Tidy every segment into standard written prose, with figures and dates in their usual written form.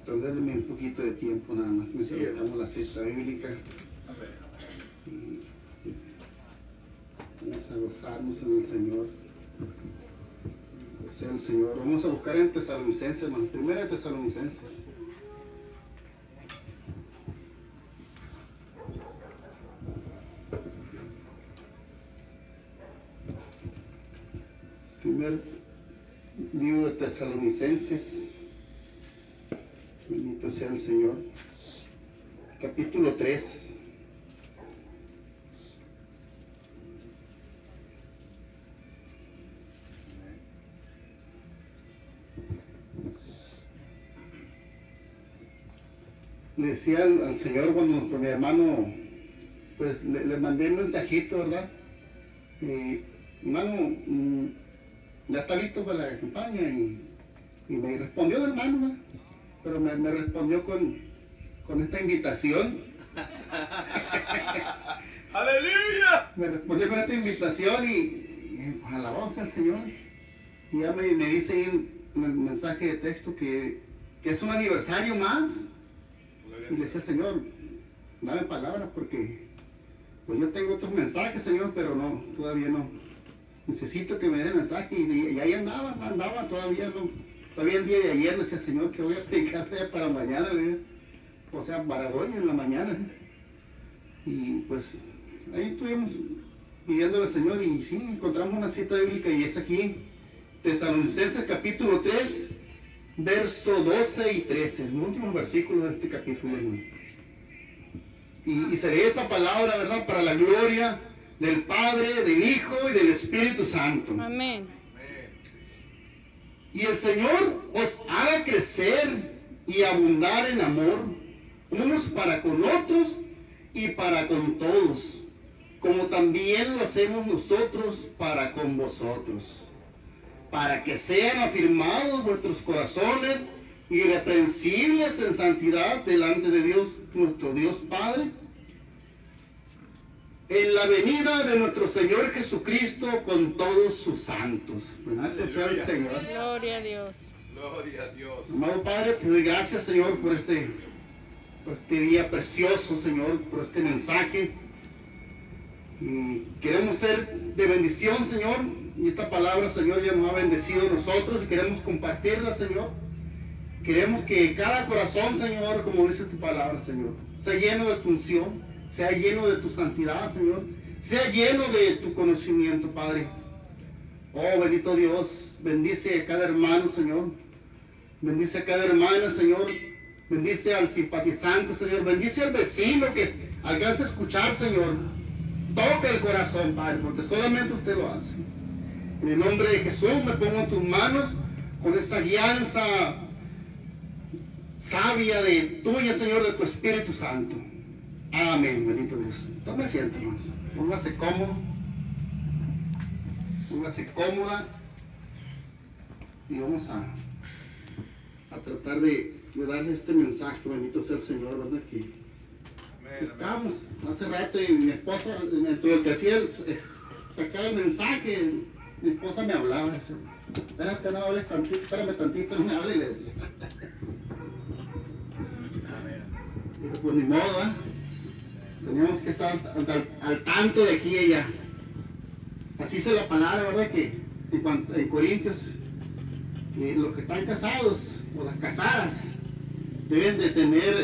Perderme un poquito de tiempo nada más, necesitamos la cita bíblica. Y vamos a gozarnos en el Señor. O sea, el Señor. Vamos a buscar en Tesalonicenses, hermano. Primera de Tesalonicenses. Primer libro de Tesalonicenses. Bendito sea el Señor. Capítulo 3. Le decía al Señor cuando mi hermano, pues le mandé un mensajito, ¿verdad? Hermano, ya está listo para la campaña, y me respondió el hermano, ¿verdad? Pero me respondió con esta invitación. ¡Aleluya! Me respondió con esta invitación y alabanza al Señor. Y ya me dice ahí en el mensaje de texto que es un aniversario más. Y le decía, Señor, dame palabras porque pues yo tengo otros mensajes, Señor, pero no, todavía no. Necesito que me dé mensaje. Y ahí andaba todavía no. Todavía el día de ayer le decía, Señor, que voy a picar para mañana, ¿verdad? O sea, para hoy en la mañana. Y pues ahí estuvimos pidiéndole al Señor y sí, encontramos una cita bíblica y es aquí, Tesalonicenses capítulo 3, verso 12 y 13, los últimos versículos de este capítulo. Y sería esta palabra, ¿verdad?, para la gloria del Padre, del Hijo y del Espíritu Santo. Amén. Y el Señor os haga crecer y abundar en amor, unos para con otros y para con todos, como también lo hacemos nosotros para con vosotros, para que sean afirmados vuestros corazones irreprensibles en santidad delante de Dios, nuestro Dios Padre, en la venida de nuestro Señor Jesucristo con todos sus santos. Bendito sea el Señor. Gloria a Dios. Gloria a Dios. Amado Padre, te doy gracias, Señor, por este día precioso, Señor, por este mensaje. Y queremos ser de bendición, Señor, y esta palabra, Señor, ya nos ha bendecido a nosotros y queremos compartirla, Señor. Queremos que cada corazón, Señor, como dice tu palabra, Señor, sea lleno de tu unción, sea lleno de tu santidad, Señor, sea lleno de tu conocimiento, Padre. Oh, bendito Dios, bendice a cada hermano, Señor, bendice a cada hermana, Señor, bendice al simpatizante, Señor, bendice al vecino que alcance a escuchar, Señor. Toca el corazón, Padre, porque solamente usted lo hace. En el nombre de Jesús me pongo en tus manos con esta guianza sabia de tuya, Señor, de tu Espíritu Santo. Amén, bendito Dios. Tome asiento, hermanos. Póngase cómodo. Póngase cómoda. Y vamos a tratar de darle este mensaje. Bendito sea el Señor, ¿verdad? Que estábamos hace rato y mi esposa, entre lo que hacía, sacaba el mensaje, mi esposa me hablaba. Decía, espérate, no hables tantito, espérame tantito, no me hable, y le decía. Pero pues ni modo, ¿eh? Teníamos que estar al tanto de aquí y allá. Así dice la palabra, ¿verdad? Que en Corintios, los que están casados o las casadas deben de tener,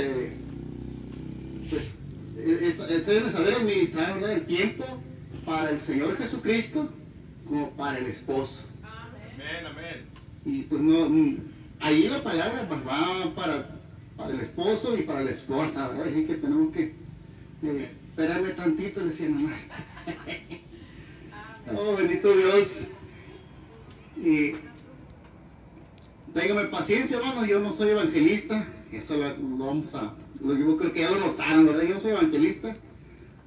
deben de saber administrar, ¿verdad?, el tiempo para el Señor Jesucristo como para el esposo. Amén, amén. Y pues no, ahí la palabra pues, va para el esposo y para la esposa, ¿verdad? Así que tenemos que esperarme tantito, le decía nomás. Oh, bendito Dios. Y téngame paciencia, hermano, yo no soy evangelista. Eso lo vamos a... Yo creo que ya lo notaron, ¿verdad? Yo no soy evangelista.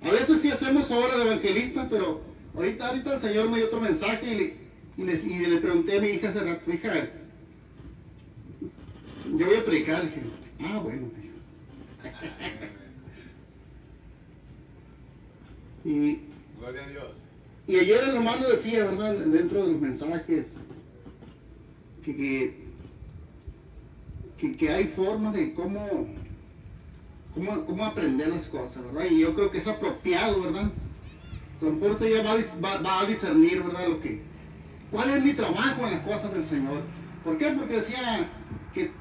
A veces sí hacemos obra de evangelista, pero ahorita el Señor me dio otro mensaje y le pregunté a mi hija hace rato, hija, yo voy a predicar. Dije, bueno. Gloria a Dios. Y ayer el hermano decía, ¿verdad?, dentro de los mensajes, que que hay forma de cómo aprender las cosas, ¿verdad? Y yo creo que es apropiado, ¿verdad? A lo mejor usted ya va a discernir, ¿verdad? ¿Cuál es mi trabajo en las cosas del Señor? ¿Por qué? Porque decía que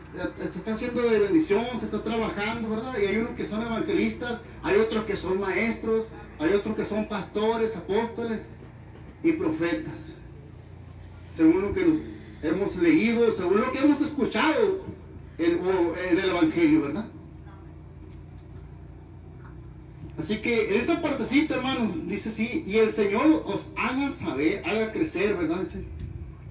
se está haciendo de bendición, se está trabajando, ¿verdad? Y hay unos que son evangelistas, hay otros que son maestros, hay otros que son pastores, apóstoles y profetas. Según lo que hemos leído, según lo que hemos escuchado en el Evangelio, ¿verdad? Así que en esta partecita, hermanos, dice así: y el Señor os haga saber, haga crecer, ¿verdad? Dice,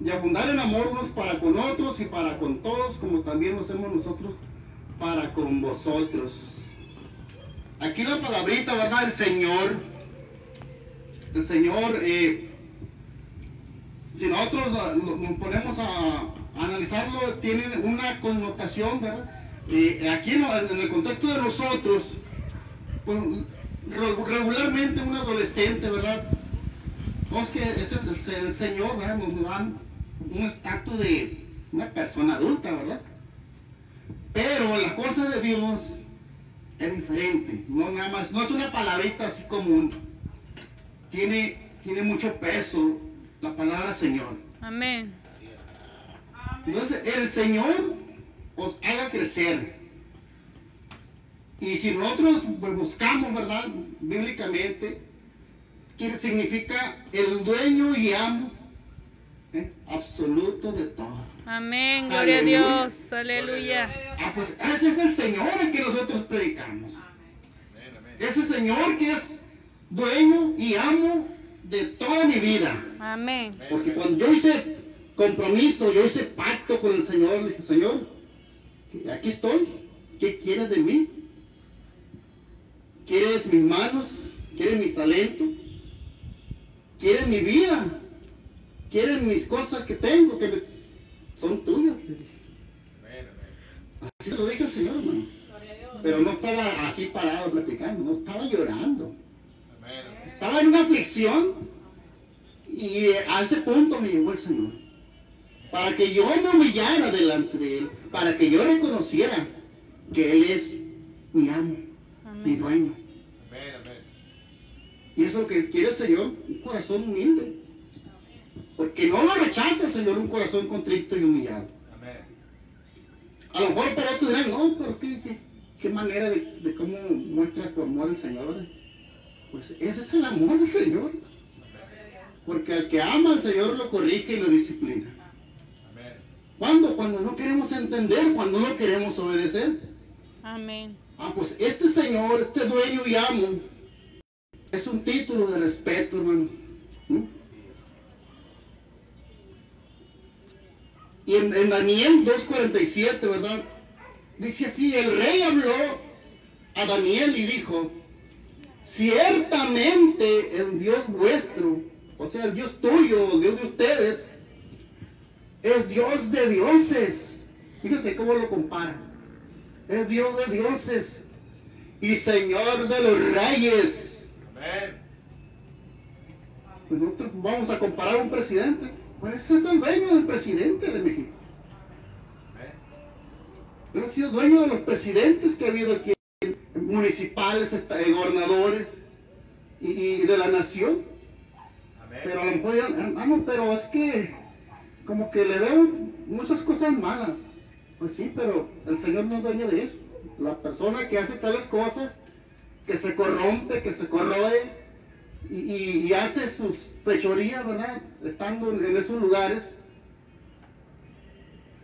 y abundar en amor unos para con otros y para con todos, como también lo hacemos nosotros para con vosotros. Aquí la palabrita, ¿verdad? El Señor, si nosotros nos ponemos a analizarlo, tiene una connotación, ¿verdad? Aquí en el contexto de nosotros, pues, regularmente un adolescente, ¿verdad? No es que el Señor, ¿verdad? Nos dan un estatus de una persona adulta, ¿verdad? Pero la cosa de Dios es diferente, no nada más, no es una palabrita así común. Tiene mucho peso la palabra Señor. Amén. Entonces, el Señor os haga crecer. Y si nosotros pues, buscamos, ¿verdad? Bíblicamente, significa el dueño y amo absoluto de todo. Amén. Gloria a Dios. Aleluya. Pues ese es el Señor el que nosotros predicamos. Ese Señor que es dueño y amo de toda mi vida. Amén. Porque cuando yo hice compromiso, yo hice pacto con el Señor, le dije: Señor, aquí estoy, ¿qué quieres de mí? ¿Quieres mis manos? ¿Quieres mi talento? ¿Quieres mi vida? ¿Quieres mis cosas que tengo? Son tuyas, le dije. Así lo dije al Señor, hermano. Pero no estaba así parado platicando, no estaba llorando. Estaba en una aflicción y a ese punto me llevó el Señor. Para que yo me humillara delante de Él, para que yo reconociera que Él es mi amo, mi dueño. Y eso es lo que quiere el Señor, un corazón humilde. Porque no lo rechaza el Señor un corazón contrito y humillado. A lo mejor para otros dirán: no, pero qué manera de cómo muestras tu amor al Señor. Pues ese es el amor del Señor. Porque al que ama al Señor lo corrige y lo disciplina. ¿Cuándo? Cuando no queremos entender, cuando no queremos obedecer. Amén. Pues este Señor, este dueño y amo, es un título de respeto, hermano. Y en Daniel 2:47, ¿verdad? Dice así: el rey habló a Daniel y dijo: ciertamente el Dios vuestro, o sea, el Dios tuyo, el Dios de ustedes, es Dios de dioses. Fíjense cómo lo compara. Es Dios de dioses y Señor de los reyes. Amén. Pues nosotros vamos a comparar a un presidente. Pues ese es el dueño del presidente de México. Él ha sido dueño de los presidentes que ha habido aquí, municipales, gobernadores y de la nación. Amén. Pero a lo mejor dirán: hermano, pero es que como que le veo muchas cosas malas. Pues sí, pero el Señor no es dueño de eso. La persona que hace tales cosas, que se corrompe, que se corroe y hace sus fechorías, ¿verdad? Estando en esos lugares,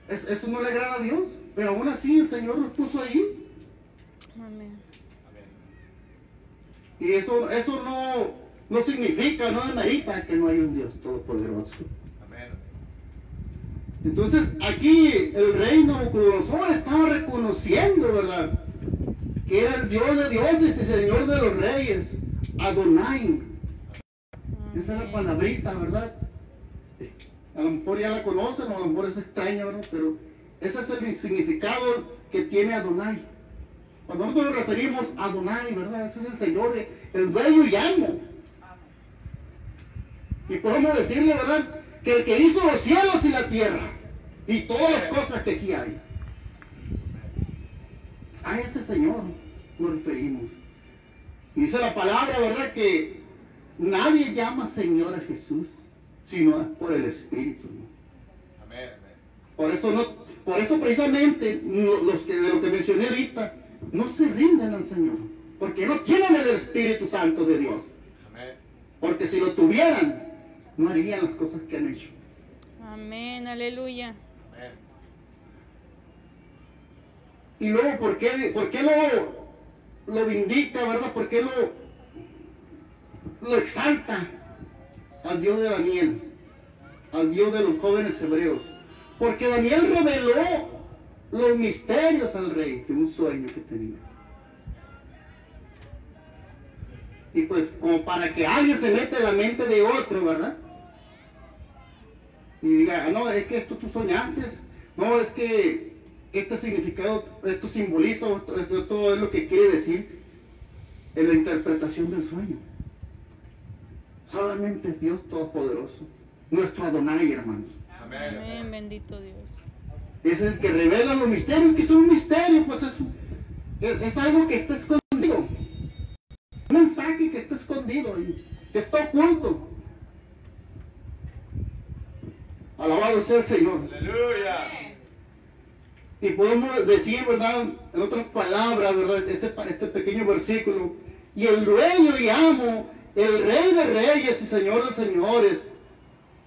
eso no le agrada a Dios. Pero aún así el Señor los puso ahí. Amén. Y eso no significa, no demerita que no hay un Dios todopoderoso. Amén. Entonces aquí el rey Nabucodonosor estaba reconociendo, ¿verdad?, que era el Dios de dioses y Señor de los reyes, Adonai. Esa es la palabrita, ¿verdad? A lo mejor ya la conocen, o a lo mejor es extraña, ¿verdad? Pero ese es el significado que tiene Adonai. Cuando nosotros nos referimos a Adonai, ¿verdad? Ese es el Señor, el dueño y amo. Y podemos decirle, ¿verdad?, que el que hizo los cielos y la tierra y todas las cosas que aquí hay. A ese Señor nos referimos. Y dice la palabra, ¿verdad?, que nadie llama Señor a Jesús, sino por el Espíritu, ¿no? Amén. Por eso precisamente los que de lo que mencioné ahorita no se rinden al Señor, porque no tienen el Espíritu Santo de Dios. Amén. Porque si lo tuvieran, no harían las cosas que han hecho. Amén, aleluya. Amén. Y luego, ¿por qué lo vindica, verdad? ¿Por qué lo exalta al Dios de Daniel, al Dios de los jóvenes hebreos? Porque Daniel reveló los misterios al rey de un sueño que tenía. Y pues, como para que alguien se meta en la mente de otro, ¿verdad? Y diga, no, es que esto tú soñaste, no, es que este significado, esto simboliza, esto es lo que quiere decir en la interpretación del sueño. Solamente Dios Todopoderoso, nuestro Adonai, hermanos. Amén. Amén, bendito Dios. Es el que revela los misterios, que son un misterio, pues es algo que está escondido. Un mensaje que está escondido y que está oculto. Alabado sea el Señor. Aleluya. Y podemos decir, ¿verdad?, en otras palabras, ¿verdad?, este pequeño versículo: y el dueño y amo, el Rey de reyes y Señor de señores,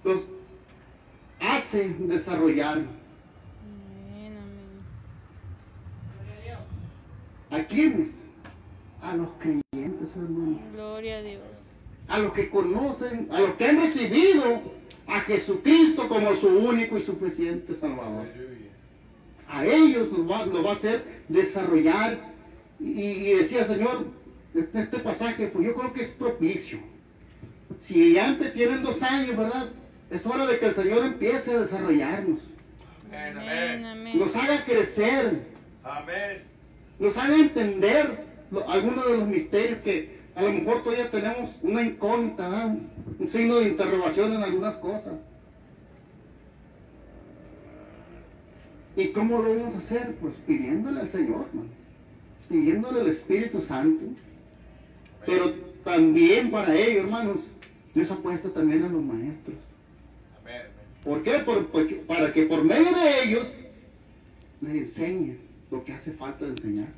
los hace desarrollar. Amén, amén. ¿A quiénes? A los creyentes, hermanos. Gloria a Dios. A los que conocen, a los que han recibido a Jesucristo como su único y suficiente Salvador. Aleluya. A ellos lo va a hacer desarrollar. Y decía, Señor, este pasaje, pues yo creo que es propicio. Si ya tienen 2 años, ¿verdad?, es hora de que el Señor empiece a desarrollarnos. Amén. Amén, Amén. amén. Nos haga crecer, Amén. nos haga entender algunos de los misterios que a lo mejor todavía tenemos una incógnita, ¿verdad?, un signo de interrogación en algunas cosas. ¿Y cómo lo vamos a hacer? Pues pidiéndole al Señor, ¿no?, pidiéndole al Espíritu Santo. Pero también para ello, hermanos, Dios ha puesto también a los maestros. Amén. ¿Por qué? Para que por medio de ellos les enseñe lo que hace falta de enseñar.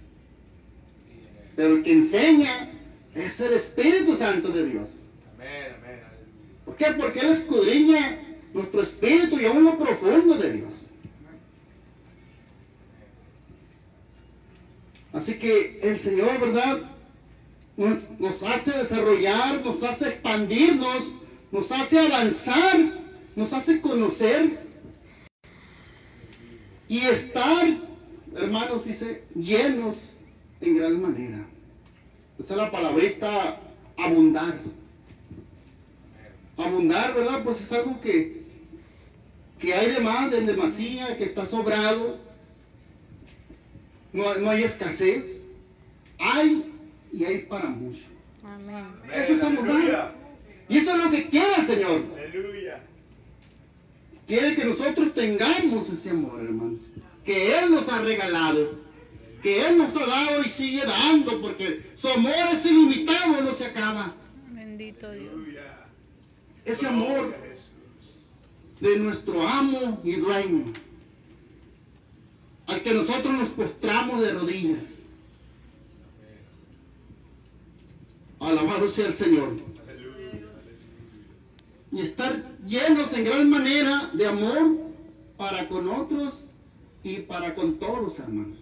Pero el que enseña es el Espíritu Santo de Dios. Amén. Amén. ¿Por qué? Porque Él escudriña nuestro espíritu y aún lo profundo de Dios. Así que el Señor, ¿verdad?, nos hace desarrollar, nos hace expandirnos, nos hace avanzar, nos hace conocer y estar, hermanos, dice, llenos en gran manera. Esa es la palabrita abundar. Abundar, ¿verdad? Pues es algo que hay de más, en demasía, que está sobrado. No hay escasez. Hay y hay para mucho. Amén. Eso es abundar. Y eso es lo que quiere el Señor. Aleluya. Quiere que nosotros tengamos ese amor, hermanos, que Él nos ha regalado, que Él nos ha dado y sigue dando, porque su amor es ilimitado, no se acaba. Bendito Dios. Aleluya. Ese amor Gloria a Jesús. de nuestro amo y dueño, al que nosotros nos postramos de rodillas. Alabado sea el Señor. Aleluya. Y estar llenos en gran manera de amor para con otros y para con todos, hermanos.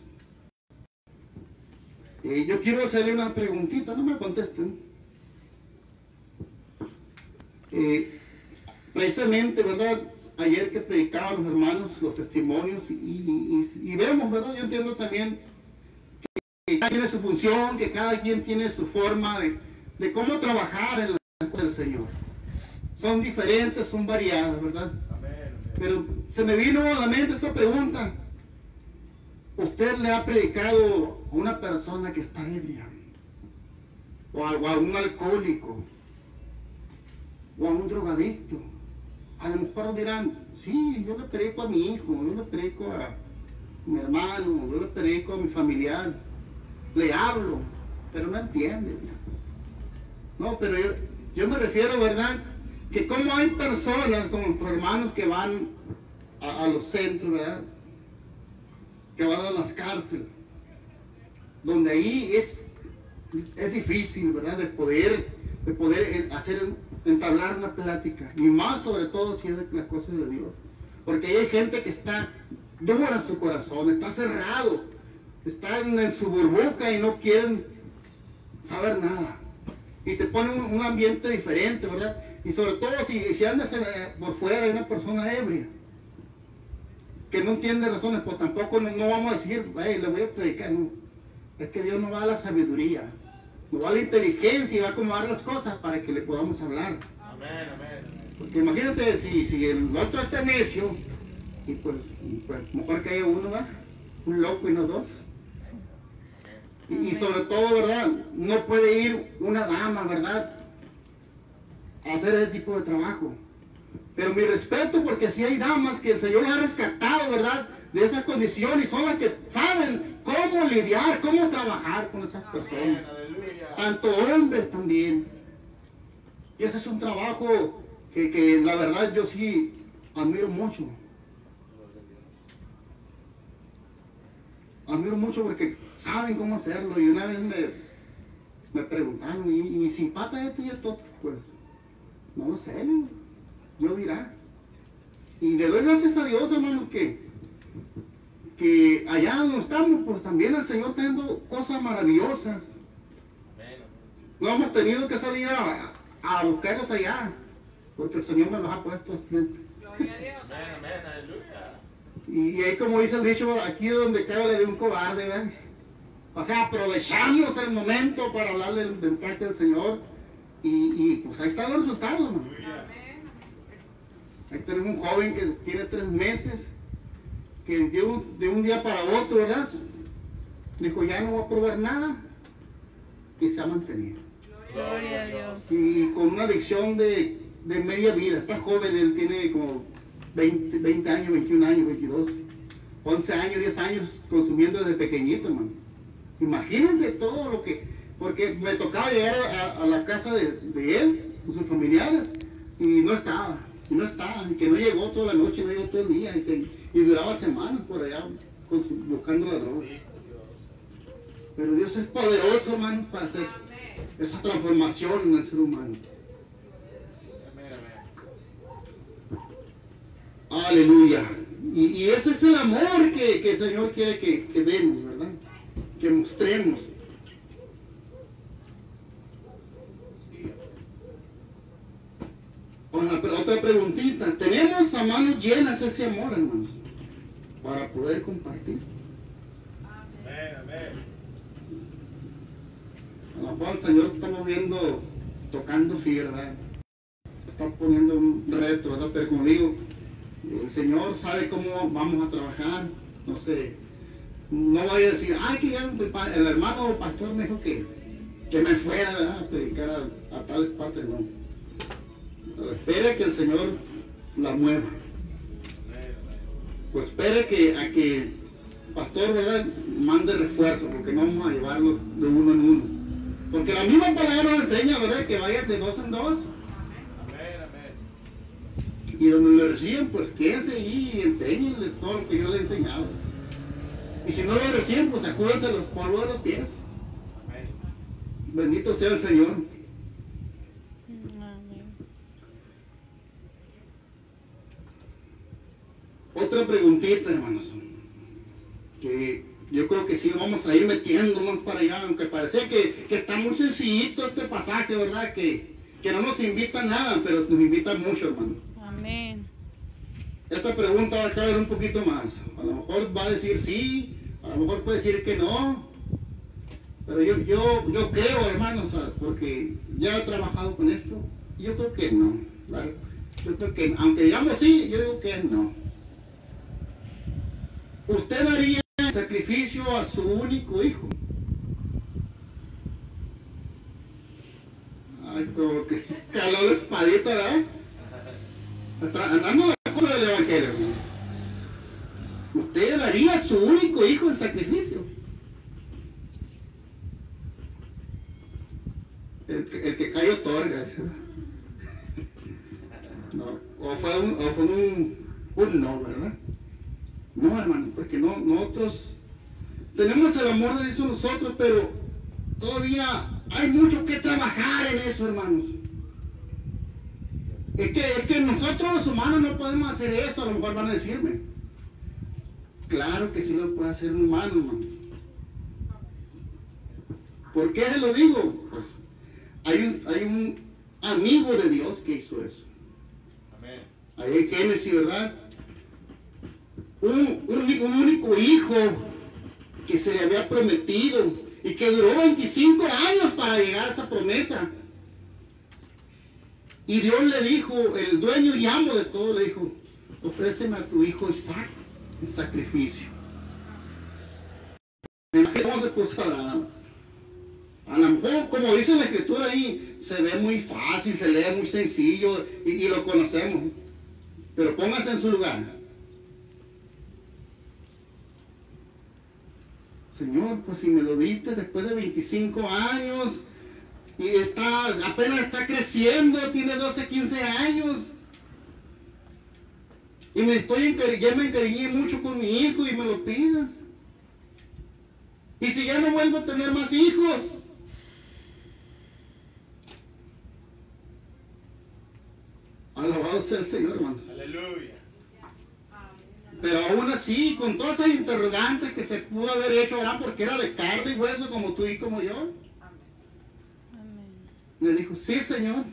Yo quiero hacerle una preguntita, no me contesten. Precisamente, ¿verdad?, ayer que predicaban los hermanos los testimonios y vemos, ¿verdad?, yo entiendo también que cada quien tiene su función, que cada quien tiene su forma de cómo trabajar en la cosa del Señor. Son diferentes, son variadas, ¿verdad? Amén. Pero se me vino a la mente esta pregunta. ¿Usted le ha predicado a una persona que está ebria? ¿O a un alcohólico? ¿O a un drogadicto? A lo mejor dirán, sí, yo le predico a mi hijo, yo le predico a mi hermano, yo le predico a mi familiar. le hablo, pero no entiende. No, pero yo me refiero, ¿verdad? Que como hay personas, como nuestros hermanos que van a los centros, ¿verdad? Que van a las cárceles, donde ahí es difícil, ¿verdad? De poder entablar una plática, y más sobre todo si es de las cosas de Dios, porque ahí hay gente que está dura en su corazón, está cerrado, está en su burbuja y no quieren saber nada, y te ponen un ambiente diferente, ¿verdad? Y sobre todo si andas por fuera de una persona ebria que no entiende razones, pues tampoco no vamos a decir, hey, le voy a predicar, no. Es que Dios nos va a la sabiduría, nos va a la inteligencia y va a acomodar las cosas para que le podamos hablar. Amén, amén. Porque imagínense si el otro está necio, y pues mejor que haya uno, ¿verdad? Un loco y no dos. Y sobre todo, ¿verdad? No puede ir una dama, ¿verdad?, a hacer ese tipo de trabajo. Pero mi respeto, porque si hay damas que el Señor les ha rescatado, ¿verdad?, de esa condición, y son las que saben cómo lidiar, cómo trabajar con esas personas. Aleluya. Tanto hombres también. Y ese es un trabajo que la verdad yo sí admiro mucho. Admiro mucho porque saben cómo hacerlo. Y una vez me preguntaron, y si pasa esto y esto, pues no lo sé, yo dirá. Y le doy gracias a Dios, hermanos, que allá donde estamos, pues también el Señor está haciendo cosas maravillosas. No hemos tenido que salir a buscarlos allá, porque el Señor me los ha puesto al frente. Gloria a Dios. Amén, amén, aleluya. Y ahí, como dice el dicho, aquí donde cabe de un cobarde, ¿verdad? O sea, aprovechamos el momento para hablarle el mensaje del Señor, y pues ahí están los resultados, hermano. Ahí tenemos un joven que tiene 3 meses, que de un día para otro, ¿verdad?, dijo, ya no voy a probar nada, y se ha mantenido. Gloria a Dios. Y con una adicción de media vida. Está joven, él tiene como 20 años, 21 años, 22, 11 años, 10 años consumiendo desde pequeñito, hermano. Imagínense todo lo que... Porque me tocaba llegar a la casa de él, con sus familiares, y no estaba, y que no llegó toda la noche, no llegó todo el día, y duraba semanas por allá buscando la droga. Pero Dios es poderoso, hermano, para hacer esa transformación en el ser humano. Aleluya. Y ese es el amor que el Señor quiere que demos, ¿verdad? Que mostremos. Otra preguntita. ¿Tenemos a manos llenas ese amor, hermanos, para poder compartir? Amén, amén. A lo cual el Señor estamos viendo, tocando fibra, ¿verdad? Está poniendo un reto, ¿verdad? Pero como digo, el Señor sabe cómo vamos a trabajar. No sé, no vaya a decir, ay, que ya el hermano pastor me dijo que me fuera, ¿verdad?, a predicar a tales partes, no. Pero espere que el Señor la mueva. Pues espere a que el pastor, ¿verdad?, mande refuerzo, porque no vamos a llevarlos de uno en uno. Porque la misma palabra nos enseña, ¿verdad?, que vayan de 2 en 2. Amén, amén. Y donde le reciben, pues quédense ahí y enséñenles todo lo que yo les he enseñado. Y si no lo reciben, pues sacúdense los polvos de los pies. Amén. Bendito sea el Señor. Amén. Otra preguntita, hermanos, que yo creo que sí vamos a ir metiéndonos para allá, aunque parece que está muy sencillito este pasaje, ¿verdad? Que no nos invita a nada, pero nos invita mucho, hermano. Amén. Esta pregunta va a caber un poquito más. A lo mejor va a decir sí, a lo mejor puede decir que no. Pero yo creo, hermanos, porque ya he trabajado con esto, y yo creo que no. ¿Vale? Yo creo que, aunque digamos sí, yo digo que no. ¿Usted daría sacrificio a su único hijo? Ay, como que se caló la espadita, ¿verdad? Andando la cosa del evangelio. ¿Usted daría a su único hijo en sacrificio? El que cae otorga. No, o fue un no, ¿verdad? No, hermano, porque no, nosotros tenemos el amor de Dios en nosotros, pero todavía hay mucho que trabajar en eso, hermanos. Es que nosotros los humanos no podemos hacer eso, a lo mejor van a decirme. Claro que sí lo puede hacer un humano, hermano. ¿Por qué se lo digo? Pues hay un amigo de Dios que hizo eso. Amén. Ahí en Génesis, ¿verdad? Un único hijo que se le había prometido y que duró 25 años para llegar a esa promesa. Y Dios le dijo, el dueño y amo de todo, le dijo, ofréceme a tu hijo Isaac en sacrificio. ¿Cómo se puso Abraham? A lo mejor, como dice la escritura ahí, se ve muy fácil, se lee muy sencillo y lo conocemos. Pero póngase en su lugar. Señor, pues si me lo diste después de 25 años y apenas está creciendo, tiene 12, 15 años. Y ya me encariñé mucho con mi hijo y me lo pides. Y si ya no vuelvo a tener más hijos. Alabado sea el Señor, hermano. Aleluya. Pero aún así, con todas esas interrogantes que se pudo haber hecho, ¿verdad? Porque era de carne y hueso como tú y como yo. Amén. Le dijo, sí, Señor.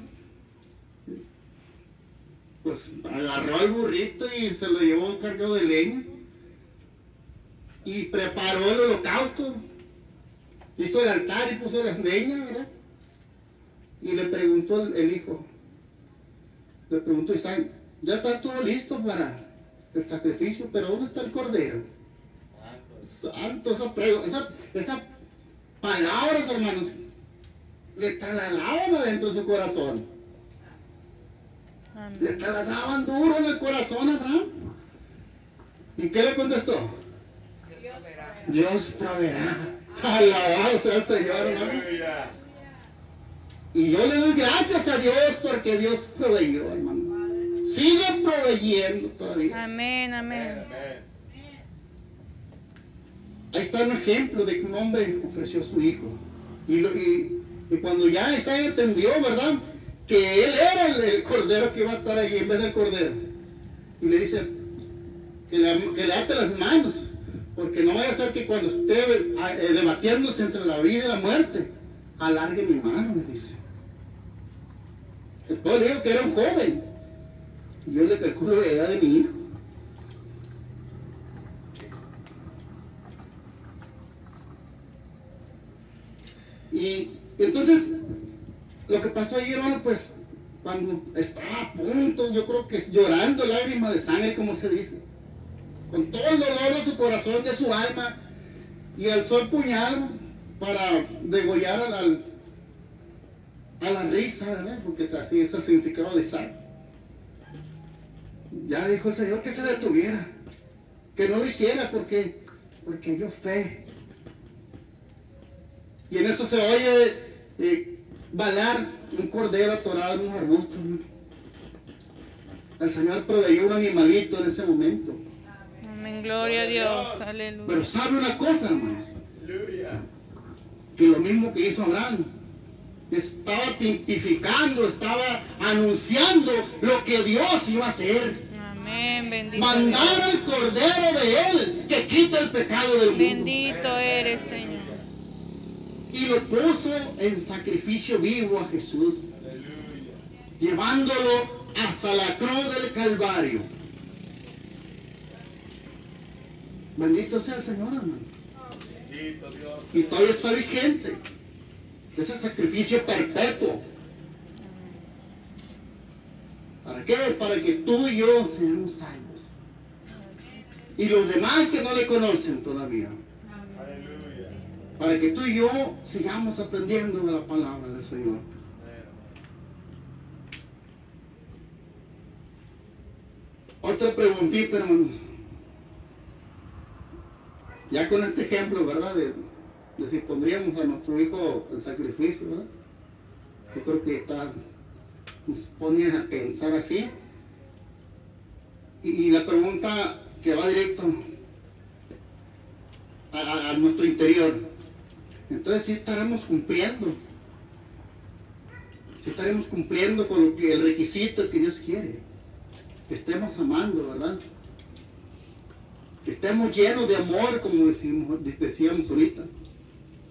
Pues agarró al burrito y se lo llevó cargado de leña. Y preparó el holocausto. Hizo el altar y puso las leñas, ¿verdad? Y le preguntó el hijo. Le preguntó Isaac, ya está todo listo para el sacrificio, pero ¿dónde está el cordero? Santo, esas palabras, hermanos, le taladraban adentro de su corazón. Amén. Le taladraban duro en el corazón a Abraham. ¿Y qué le contestó? Dios proveerá. Alabado sea el Señor, hermano. Aleluya. Y yo le doy gracias a Dios porque Dios proveyó, hermano. Sigue proveyendo todavía. Amén, amén. Amén. Ahí está un ejemplo de que un hombre ofreció a su hijo. Y cuando ya Isaac entendió, ¿verdad? Que él era el cordero que iba a estar allí en vez del cordero. Y le dice que le ate las manos. Porque no vaya a ser que cuando esté debatiéndose entre la vida y la muerte, alargue mi mano, me dice. Entonces le digo que era un joven. Y yo le calculo la edad de mi hijo. Y entonces, lo que pasó ahí, hermano, pues, cuando estaba a punto, yo creo que llorando lágrimas de sangre, como se dice, con todo el dolor de su corazón, de su alma, y alzó el puñal para degollar a la risa, ¿verdad? Porque así es el significado de Isaac. Ya dijo el Señor que se detuviera, que no lo hiciera porque dio fe. Y en eso se oye balar un cordero atorado en un arbusto, ¿no? El Señor proveyó un animalito en ese momento. Amén, gloria a Dios. Aleluya. Pero sabe una cosa, hermanos, Aleluya. que lo mismo que hizo Abraham, estaba tipificando, estaba anunciando lo que Dios iba a hacer. Amén, bendito. Mandar al cordero de él que quita el pecado del mundo. Bendito eres, Señor. Y lo puso en sacrificio vivo a Jesús, Aleluya. llevándolo hasta la cruz del Calvario. Bendito sea el Señor, hermano. Bendito Dios. Y todavía está vigente ese sacrificio perpetuo. ¿Para qué? Para que tú y yo seamos salvos. Y los demás que no le conocen todavía. Aleluya. Para que tú y yo sigamos aprendiendo de la palabra del Señor. Otra preguntita, hermanos. Ya con este ejemplo, ¿verdad? De si pondríamos a nuestro hijo el sacrificio, ¿verdad? Yo creo que nos pone a pensar así. Y la pregunta que va directo a nuestro interior. Entonces sí estaremos cumpliendo. Sí estaremos cumpliendo con lo que, el requisito que Dios quiere. Que estemos amando, ¿verdad? Que estemos llenos de amor, como decíamos ahorita.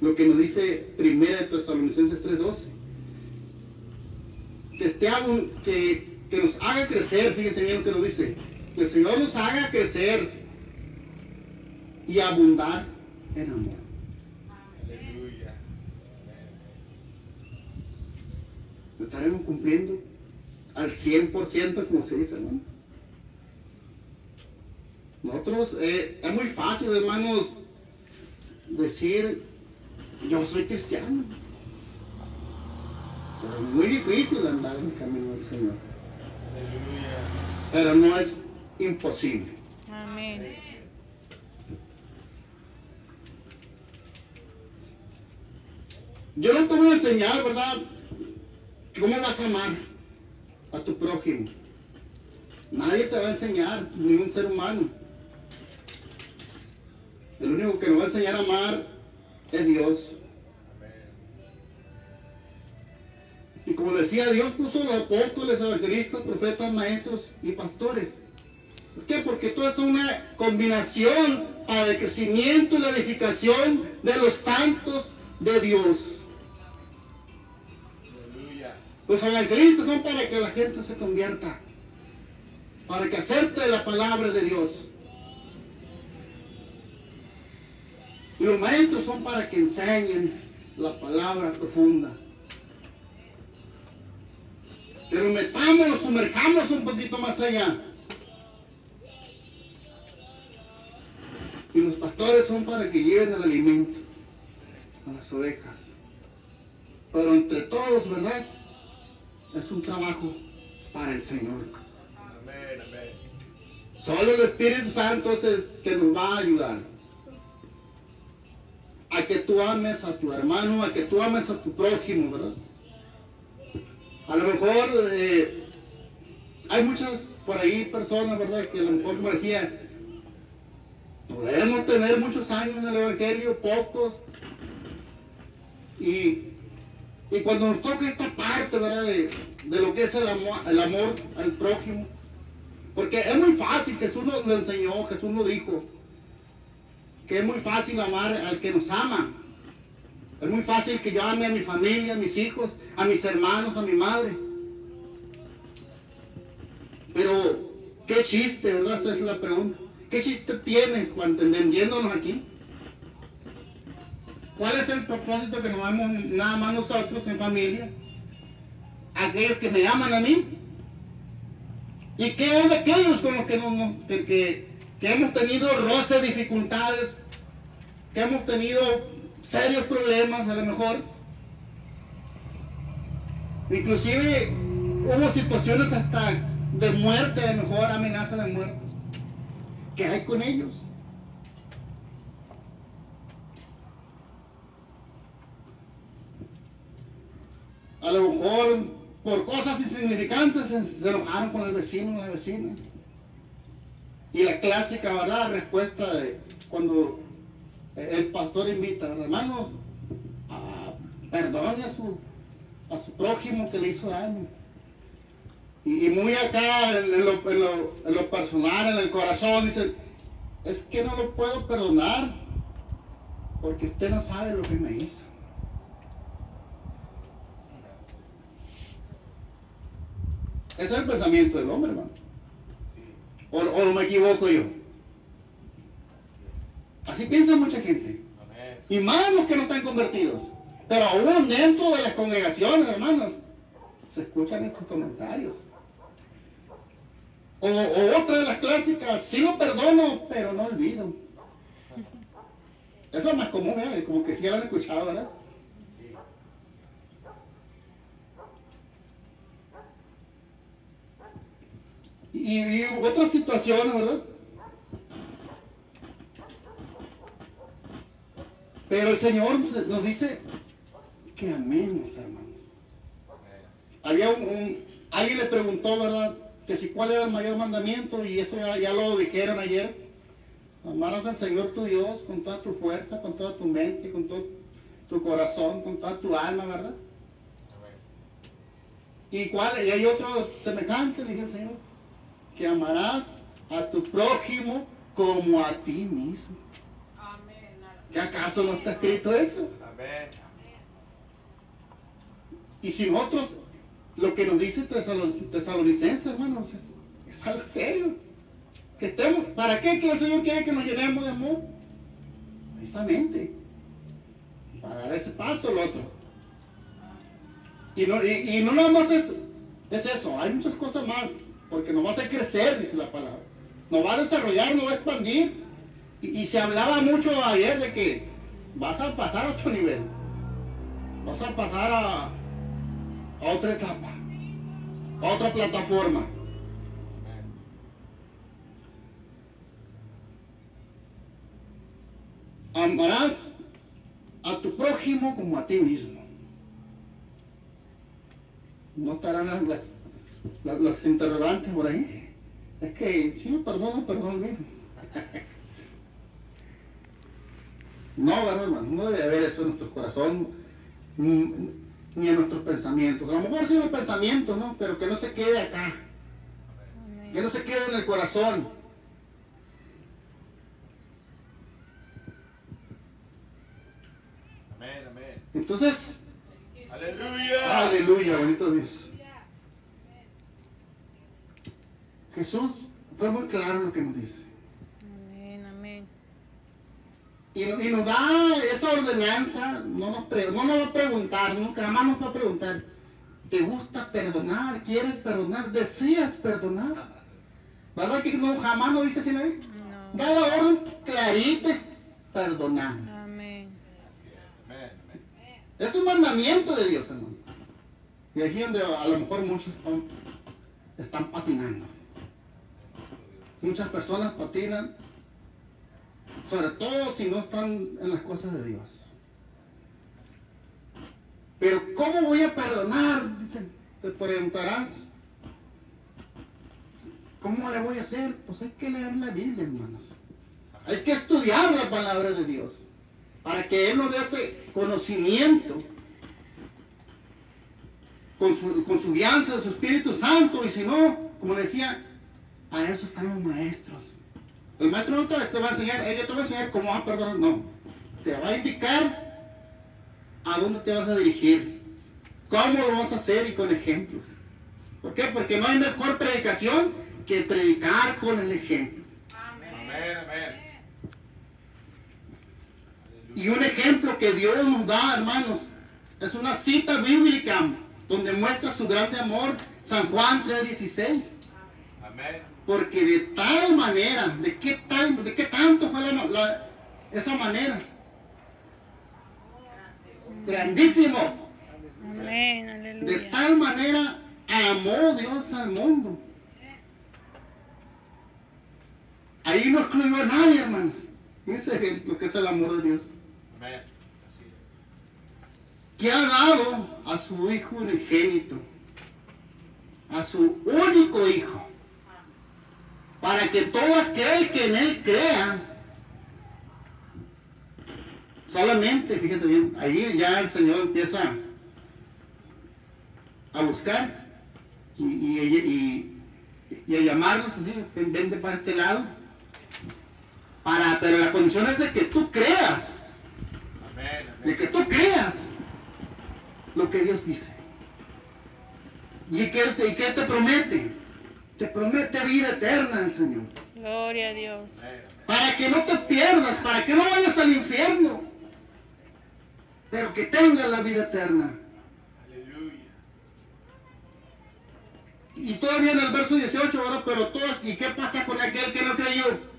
Lo que nos dice 1 Tesalonicenses 3:12. Que nos haga crecer, fíjense bien lo que nos dice. Que el Señor nos haga crecer y abundar en amor. Aleluya. Lo estaremos cumpliendo al 100%, como se dice, ¿no? Nosotros, es muy fácil, hermanos, decir, yo soy cristiano. Pero es muy difícil andar en el camino del Señor. Aleluya. Pero no es imposible. Amén. Yo no te voy a enseñar, ¿verdad? ¿Cómo vas a amar a tu prójimo? Nadie te va a enseñar, ni un ser humano. El único que nos va a enseñar a amar es Dios. Y como decía, Dios puso los apóstoles, evangelistas, profetas, maestros y pastores. ¿Por qué? Porque todo esto es una combinación para el crecimiento y la edificación de los santos de Dios. Aleluya. Los evangelistas son para que la gente se convierta, para que acepte la palabra de Dios. Y los maestros son para que enseñen la palabra profunda. Pero nos sumerjamos un poquito más allá. Y los pastores son para que lleven el alimento a las ovejas. Pero entre todos, ¿verdad? Es un trabajo para el Señor. Amén, amén. Solo el Espíritu Santo es el que nos va a ayudar a que tú ames a tu hermano, a que tú ames a tu prójimo, ¿verdad? A lo mejor hay muchas por ahí personas, ¿verdad? Que a lo mejor, como decía, podemos tener muchos años en el Evangelio, pocos, y cuando nos toca esta parte, ¿verdad? De lo que es el amor al prójimo, porque es muy fácil, Jesús nos lo enseñó, Jesús nos dijo, que es muy fácil amar al que nos ama. Es muy fácil que yo ame a mi familia, a mis hijos, a mis hermanos, a mi madre. Pero, ¿qué chiste, verdad? Esa es la pregunta. ¿Qué chiste tiene cuando entendiéndonos aquí? ¿Cuál es el propósito que nos damos nada más nosotros en familia? Aquellos que me aman a mí. ¿Y qué es de aquellos con los que hemos tenido roces, dificultades, que hemos tenido serios problemas a lo mejor? Inclusive hubo situaciones hasta de muerte, a lo mejor amenaza de muerte. ¿Qué hay con ellos? A lo mejor por cosas insignificantes se enojaron con el vecino o la vecina. Y la clásica, ¿verdad?, respuesta de cuando el pastor invita, hermanos, perdone a su prójimo que le hizo daño. Y muy acá en lo personal, en el corazón, dice, es que no lo puedo perdonar porque usted no sabe lo que me hizo. Ese es el pensamiento del hombre, hermano. ¿O no me equivoco yo? Así piensa mucha gente. Amén. Y más los que no están convertidos. Pero aún dentro de las congregaciones, hermanos, se escuchan estos comentarios. O otra de las clásicas, sí lo perdono, pero no olvido. Eso es más común, ¿eh? Como que sí ya lo han escuchado, ¿verdad? Y otras situaciones, ¿verdad? Pero el Señor nos dice que amemos, hermanos. había alguien le preguntó, ¿verdad? Que si cuál era el mayor mandamiento, y eso ya lo dijeron ayer. Amarás al Señor tu Dios con toda tu fuerza, con toda tu mente, con todo tu corazón, con toda tu alma, ¿verdad? Y hay otro semejante, dice el Señor, que amarás a tu prójimo como a ti mismo. ¿Qué acaso no está escrito eso? Amén. Y si nosotros, lo que nos dice Tesalonicenses, hermanos, es algo serio. Que estemos, ¿para qué? Que el Señor quiere que nos llenemos de amor. Precisamente. Para dar ese paso al otro. Y no nada más es eso, hay muchas cosas más. Porque nos va a hacer crecer, dice la palabra. Nos va a desarrollar, nos va a expandir. Y se hablaba mucho ayer de que vas a pasar a otro nivel. Vas a pasar a otra etapa, a otra plataforma. Amarás a tu prójimo como a ti mismo. No estarán las interrogantes por ahí. Es que si no perdono, perdono. No, ¿verdad, hermano? No debe haber eso en nuestro corazón, ni en nuestros pensamientos. A lo mejor sí en los pensamientos, ¿no? Pero que no se quede acá. Que no se quede en el corazón. Amén, amén. Entonces, Aleluya. aleluya, bonito Dios. Jesús fue muy claro en lo que nos dice. Amén, amén. Y nos da esa ordenanza, no nos va a preguntar, nunca jamás nos va a preguntar, ¿te gusta perdonar? ¿Quieres perdonar? ¿Deseas perdonar? ¿Verdad que no, jamás nos dice así, no? No. Da la orden clarita, es perdonar. Amén. Así es. Amén, amén. Es un mandamiento de Dios, hermano. Y aquí donde a lo mejor muchos están patinando. Muchas personas patinan, sobre todo si no están en las cosas de Dios. Pero ¿cómo voy a perdonar? Dicen, te preguntarás. ¿Cómo le voy a hacer? Pues hay que leer la Biblia, hermanos. Hay que estudiar la palabra de Dios para que Él nos dé ese conocimiento con su guianza de su Espíritu Santo. Y si no, como decía, para eso están los maestros. El maestro no te va a enseñar, ella te va a enseñar cómo vas a perdonar, no. Te va a indicar a dónde te vas a dirigir, cómo lo vas a hacer y con ejemplos. ¿Por qué? Porque no hay mejor predicación que predicar con el ejemplo. Amén, amén. Y un ejemplo que Dios nos da, hermanos, es una cita bíblica donde muestra su grande amor, San Juan 3:16. Amén. Porque de tal manera, ¿de qué tanto fue esa manera? Grandísimo. Amén, De aleluya. tal manera amó Dios al mundo. Ahí no excluyó a nadie, hermanos. Ese ejemplo que es el amor de Dios. Amén. Así es. Que ha dado a su Hijo unigénito, a su único Hijo, para que todo aquel que en Él crea, solamente, fíjate bien, ahí ya el Señor empieza a buscar y a llamarnos así, vente para este lado, pero la condición es de que tú creas, Amén, de amén. que tú creas lo que Dios dice. ¿Y qué te promete? Te promete vida eterna el Señor. Gloria a Dios. Amén, amén. Para que no te pierdas, para que no vayas al infierno, pero que tengas la vida eterna. Aleluya. Y todavía en el verso 18, ahora, ¿y qué pasa con aquel que no creyó?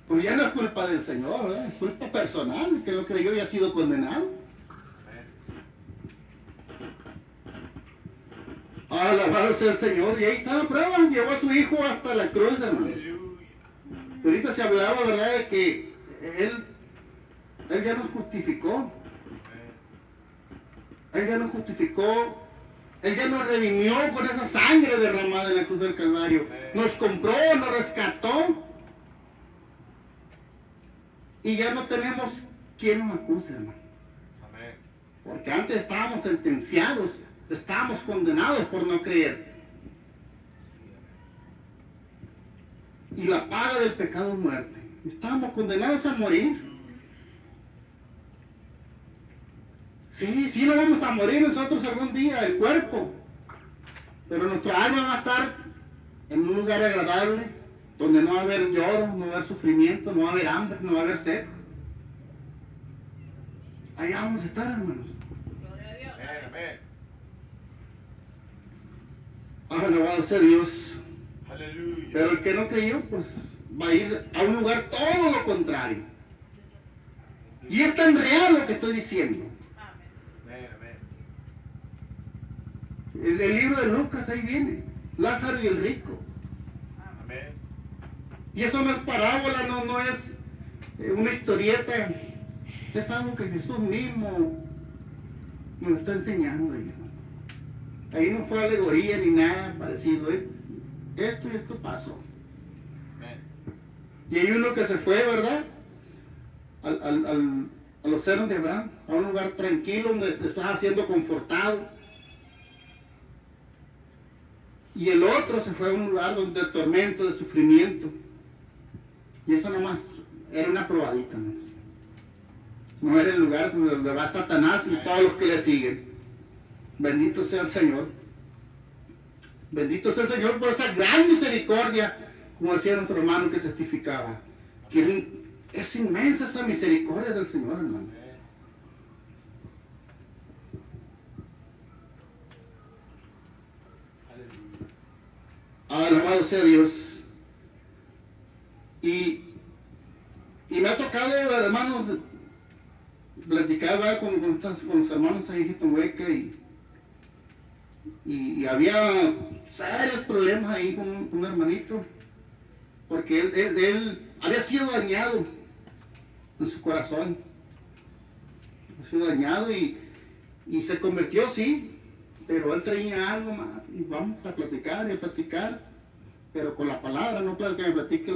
Pues ya no es culpa del Señor, es culpa personal, que no creyó y ha sido condenado. Alabado sea el Señor, y ahí está la prueba, llevó a su hijo hasta la cruz, hermano. Aleluya. Ahorita se hablaba, ¿verdad?, de que Él ya nos justificó. Él ya nos justificó. Él ya nos redimió con esa sangre derramada en la cruz del Calvario. Nos compró, nos rescató. Y ya no tenemos quien nos acuse, hermano. Amén. Porque antes estábamos sentenciados, estábamos condenados por no creer. Y la paga del pecado es muerte. Estábamos condenados a morir. Sí, nos vamos a morir nosotros algún día, el cuerpo. Pero nuestra alma va a estar en un lugar agradable, donde no va a haber lloro, no va a haber sufrimiento, no va a haber hambre, no va a haber sed. Allá vamos a estar, hermanos. Amén. Alabado sea Dios. Aleluya. Pero el que no creyó, pues va a ir a un lugar todo lo contrario. Y es tan real lo que estoy diciendo. Amén. El libro de Lucas ahí viene. Lázaro y el rico. Amén. Y eso no es parábola, no es una historieta. Es algo que Jesús mismo nos está enseñando ahí, hermano. Ahí no fue alegoría ni nada parecido. Esto y esto pasó. Amén. Y hay uno que se fue, ¿verdad? A los cerros de Abraham, a un lugar tranquilo donde te estás siendo confortado. Y el otro se fue a un lugar donde de tormento, de sufrimiento. Y eso nomás era una probadita, ¿no? No era el lugar donde va Satanás y todos los que le siguen. Bendito sea el Señor. Bendito sea el Señor por esa gran misericordia, como decía nuestro hermano que testificaba. Que es inmensa esa misericordia del Señor, hermano. Alabado sea Dios. Y me ha tocado, hermanos, platicar con los hermanos ahí en Hueca y había serios problemas ahí con un hermanito, porque él había sido dañado en su corazón, había sido dañado y se convirtió, sí, pero él traía algo más y vamos a platicar y a platicar, pero con la palabra, no que me platique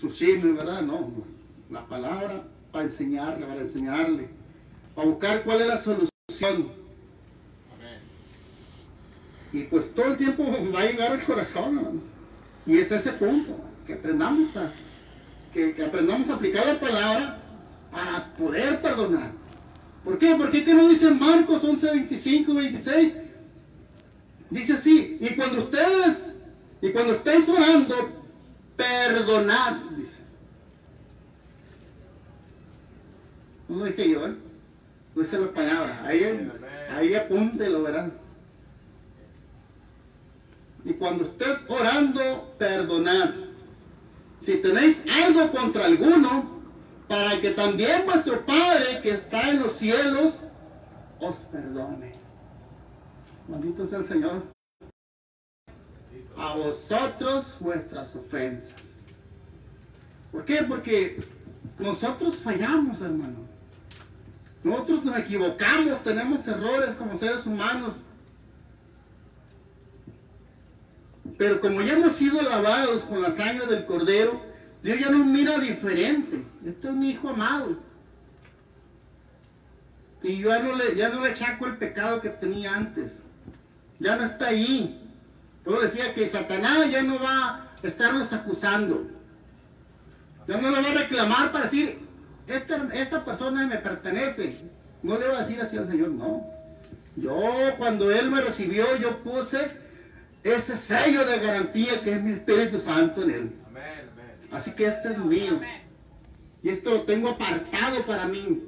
sus chismes, ¿verdad? No, la palabra para enseñarle, para buscar cuál es la solución. Y pues todo el tiempo va a llegar al corazón, ¿no? Y es ese punto, que aprendamos a aplicar la palabra para poder perdonar. ¿Por qué? Porque ¿qué nos dice Marcos 11, 25, 26? Dice así, y cuando estéis orando, perdonad, dice. No lo dije yo, no dice la palabra, ahí apúntelo, ¿verdad? Y cuando estés orando, perdonad. Si tenéis algo contra alguno, para que también vuestro Padre que está en los cielos os perdone. Bendito sea el Señor. A vosotros vuestras ofensas. ¿Por qué? Porque nosotros fallamos, hermano. Nosotros nos equivocamos, tenemos errores como seres humanos. Pero como ya hemos sido lavados con la sangre del Cordero, Dios ya nos mira diferente. Este es mi hijo amado. Y yo ya no le achaco el pecado que tenía antes. Ya no está ahí. Yo decía que Satanás ya no va a estarnos acusando. Ya no le va a reclamar para decir, esta persona me pertenece. No le va a decir así al Señor, no. Yo, cuando Él me recibió, yo puse ese sello de garantía que es mi Espíritu Santo en Él. Amén. Así que esto es mío. Y esto lo tengo apartado para mí.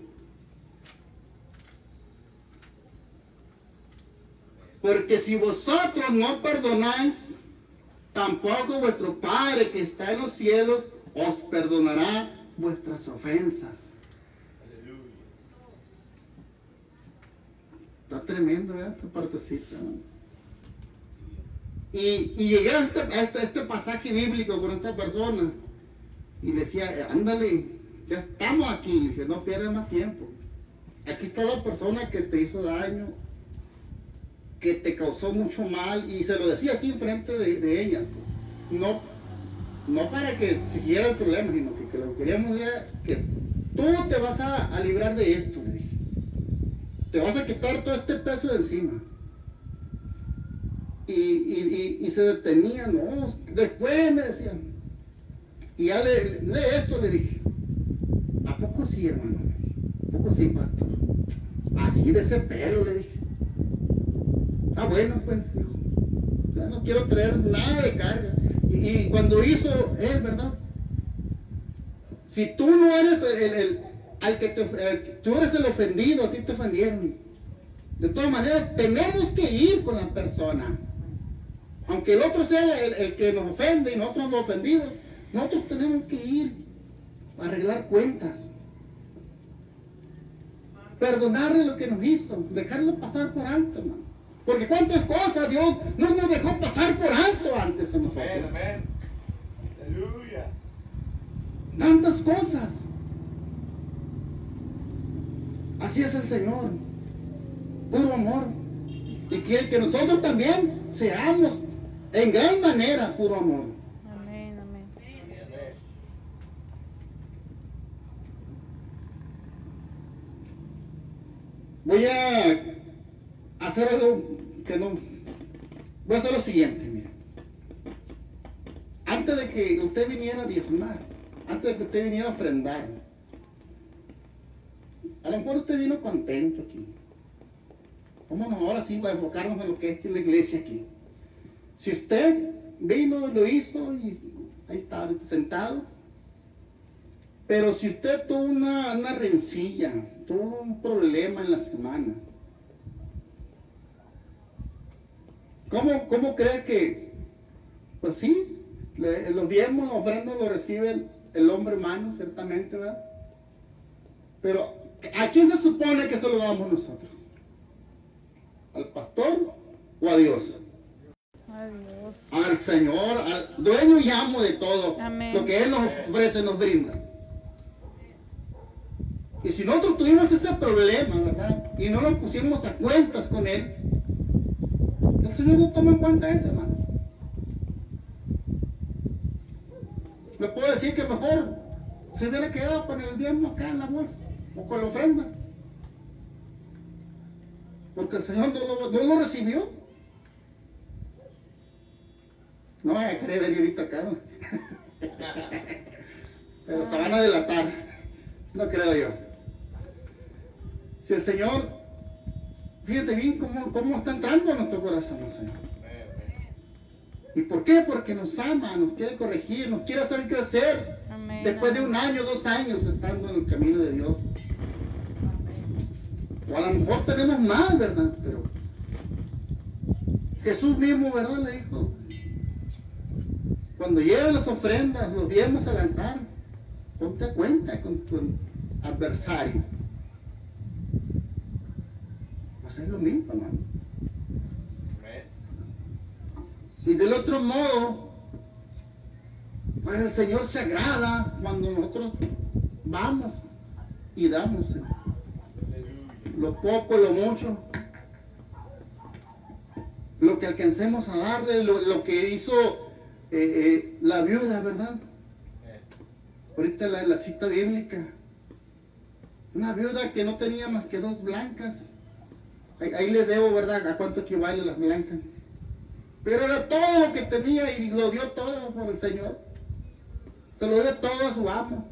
Porque si vosotros no perdonáis, tampoco vuestro Padre que está en los cielos os perdonará vuestras ofensas. Aleluya. Está tremendo, ¿verdad? Esta partecita, ¿no? Y llegué a este pasaje bíblico con esta persona y le decía, ándale, ya estamos aquí. Le dije, no pierdas más tiempo. aquí está la persona que te hizo daño, que te causó mucho mal, y se lo decía así enfrente de ella. No para que siguiera el problema, sino que lo que queríamos era que tú te vas a librar de esto, le dije. Te vas a quitar todo este peso de encima. Y se detenía, no, después me decían. Y ya lee esto, le dije. ¿A poco sí, hermano? ¿A poco sí, pastor? Así de ese pelo, le dije. Ah, bueno, pues, hijo. Ya no quiero traer nada de carga. Y cuando hizo él, ¿verdad? Si tú no eres tú eres el ofendido, a ti te ofendieron. De todas maneras, tenemos que ir con la persona. Aunque el otro sea el que nos ofende y nosotros los ofendidos, nosotros tenemos que ir a arreglar cuentas. Perdonarle lo que nos hizo, dejarlo pasar por alto, hermano. Porque cuántas cosas Dios no nos dejó pasar por alto antes a nosotros. Amén, amén. Aleluya. Tantas cosas. Así es el Señor. Puro amor. Y quiere que nosotros también seamos en gran manera puro amor. Amén, amén. Amén. Voy a hacer algo que no... Voy a hacer lo siguiente, mira. Antes de que usted viniera a diezmar, antes de que usted viniera a ofrendar, a lo mejor usted vino contento aquí. Vámonos ahora sí a enfocarnos en lo que es la iglesia aquí. Si usted vino, lo hizo y ahí está sentado. Pero si usted tuvo una rencilla, tuvo un problema en la semana, ¿cómo cree que? Pues sí, los diezmos, las ofrendas lo recibe el hombre humano, ciertamente, ¿verdad? Pero ¿a quién se supone que se lo damos nosotros? ¿Al pastor o a Dios? Adiós. Al Señor, al dueño y amo de todo. Amén. Lo que Él nos ofrece, nos brinda. Y si nosotros tuvimos ese problema, ¿verdad? Y no nos pusimos a cuentas con Él, el Señor no toma en cuenta eso, hermano. Le puedo decir que mejor se hubiera quedado con el diezmo acá en la bolsa o con la ofrenda, porque el Señor no lo recibió. No vaya a querer venir ahorita acá, ¿no? Pero se van a delatar, no creo yo. Si el Señor, fíjense bien cómo está entrando a nuestro corazón, el Señor. ¿Y por qué? Porque nos ama, nos quiere corregir, nos quiere hacer crecer. Amén. Después de 1 año, 2 años estando en el camino de Dios. O a lo mejor tenemos más, ¿verdad? Pero Jesús mismo, ¿verdad? Le dijo, cuando lleven las ofrendas, los diezmos al altar, ponte a cuenta con tu adversario. Pues es lo mismo, hermano. Y del otro modo, pues el Señor se agrada cuando nosotros vamos y damos lo poco, lo mucho, lo que alcancemos a darle, lo que hizo la viuda, ¿verdad? Ahorita la cita bíblica, una viuda que no tenía más que 2 blancas, ahí le debo, ¿verdad? ¿A cuánto equivale las blancas? Pero era todo lo que tenía y lo dio todo por el Señor. Se lo dio todo a su amo.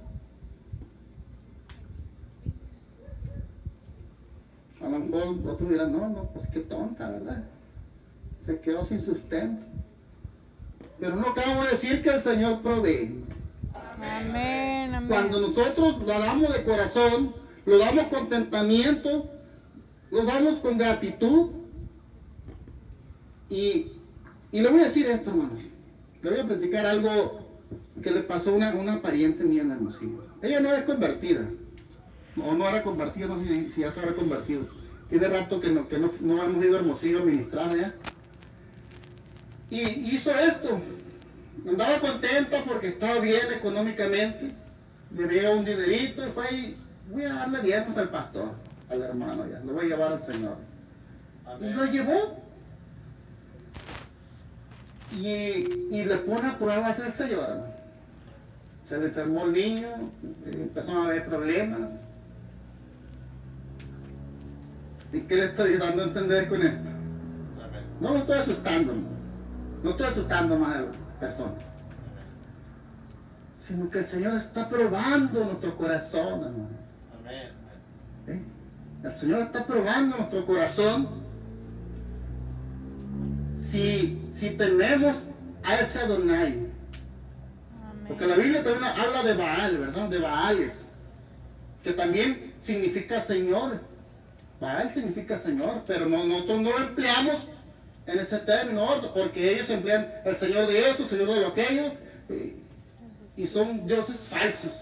A lo mejor otros dirán, no, pues qué tonta, ¿verdad? Se quedó sin sustento. Pero no acabo de decir que el Señor provee. Amén, amén. Cuando nosotros lo damos de corazón, lo damos con contentamiento, lo damos con gratitud. Y le voy a decir esto, hermanos. Le voy a platicar algo que le pasó a una pariente mía en Hermosillo. Ella no es convertida. No era convertida, no sé si ya se habrá convertido. Tiene rato que no hemos ido a Hermosillo a ministrar allá. Y hizo esto. Andaba contenta porque estaba bien económicamente. Le debía un dinerito y fue y voy a darle diezmos al pastor. al hermano ya, lo voy a llevar al Señor. Y Amén. lo llevó. Y le pone a prueba el Señor, hermano. Se le enfermó el niño, empezó a haber problemas. ¿Y qué le estoy dando a entender con esto? Amén. No lo estoy asustando, no estoy asustando más a la persona, sino que el Señor está probando nuestro corazón, hermano. Amén. ¿Sí? El Señor está probando nuestro corazón si tenemos a ese Adonai. Porque la Biblia también habla de Baal, ¿verdad? De Baales, que también significa Señor. Baal significa Señor, pero nosotros no lo empleamos en ese término, porque ellos emplean el Señor de esto, el Señor de lo aquello, y son dioses falsos,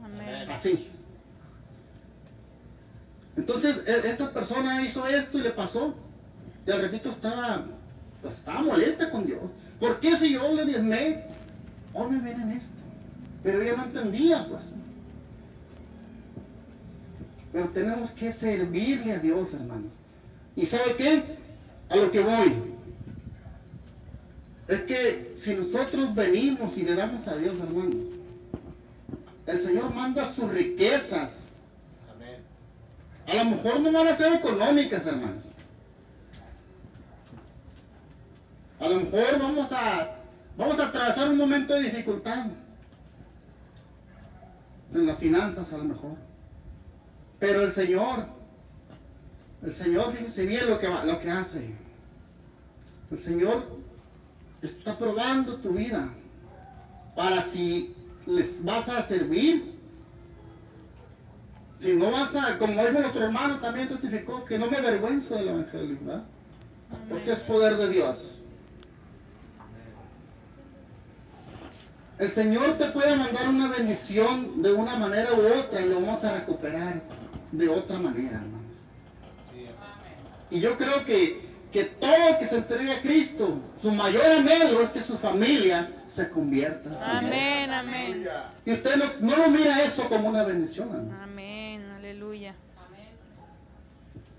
Amén. así. Entonces, esta persona hizo esto y le pasó, y al ratito estaba molesta con Dios. ¿Por qué si yo le diezmé? Hoy me ven en esto. Pero ella no entendía, pues. Pero tenemos que servirle a Dios, hermanos. ¿Y sabe qué? A lo que voy. Es que si nosotros venimos y le damos a Dios, hermanos, el Señor manda sus riquezas. Amén. A lo mejor no van a ser económicas, hermanos. A lo mejor vamos a atravesar un momento de dificultad. En las finanzas, a lo mejor. Pero el Señor, fíjese bien lo que hace. El Señor está probando tu vida para si les vas a servir. Si no vas a, como dijo nuestro hermano, también testificó que no me avergüenzo del Evangelio, ¿verdad? Porque es poder de Dios. El Señor te puede mandar una bendición de una manera u otra y lo vamos a recuperar de otra manera, hermanos. Sí, amén. Y yo creo que todo el que se entregue a Cristo, su mayor anhelo es que su familia se convierta al Señor. Amén, amén. Aleluya. Y usted no lo mira eso como una bendición, hermano. Amén, aleluya.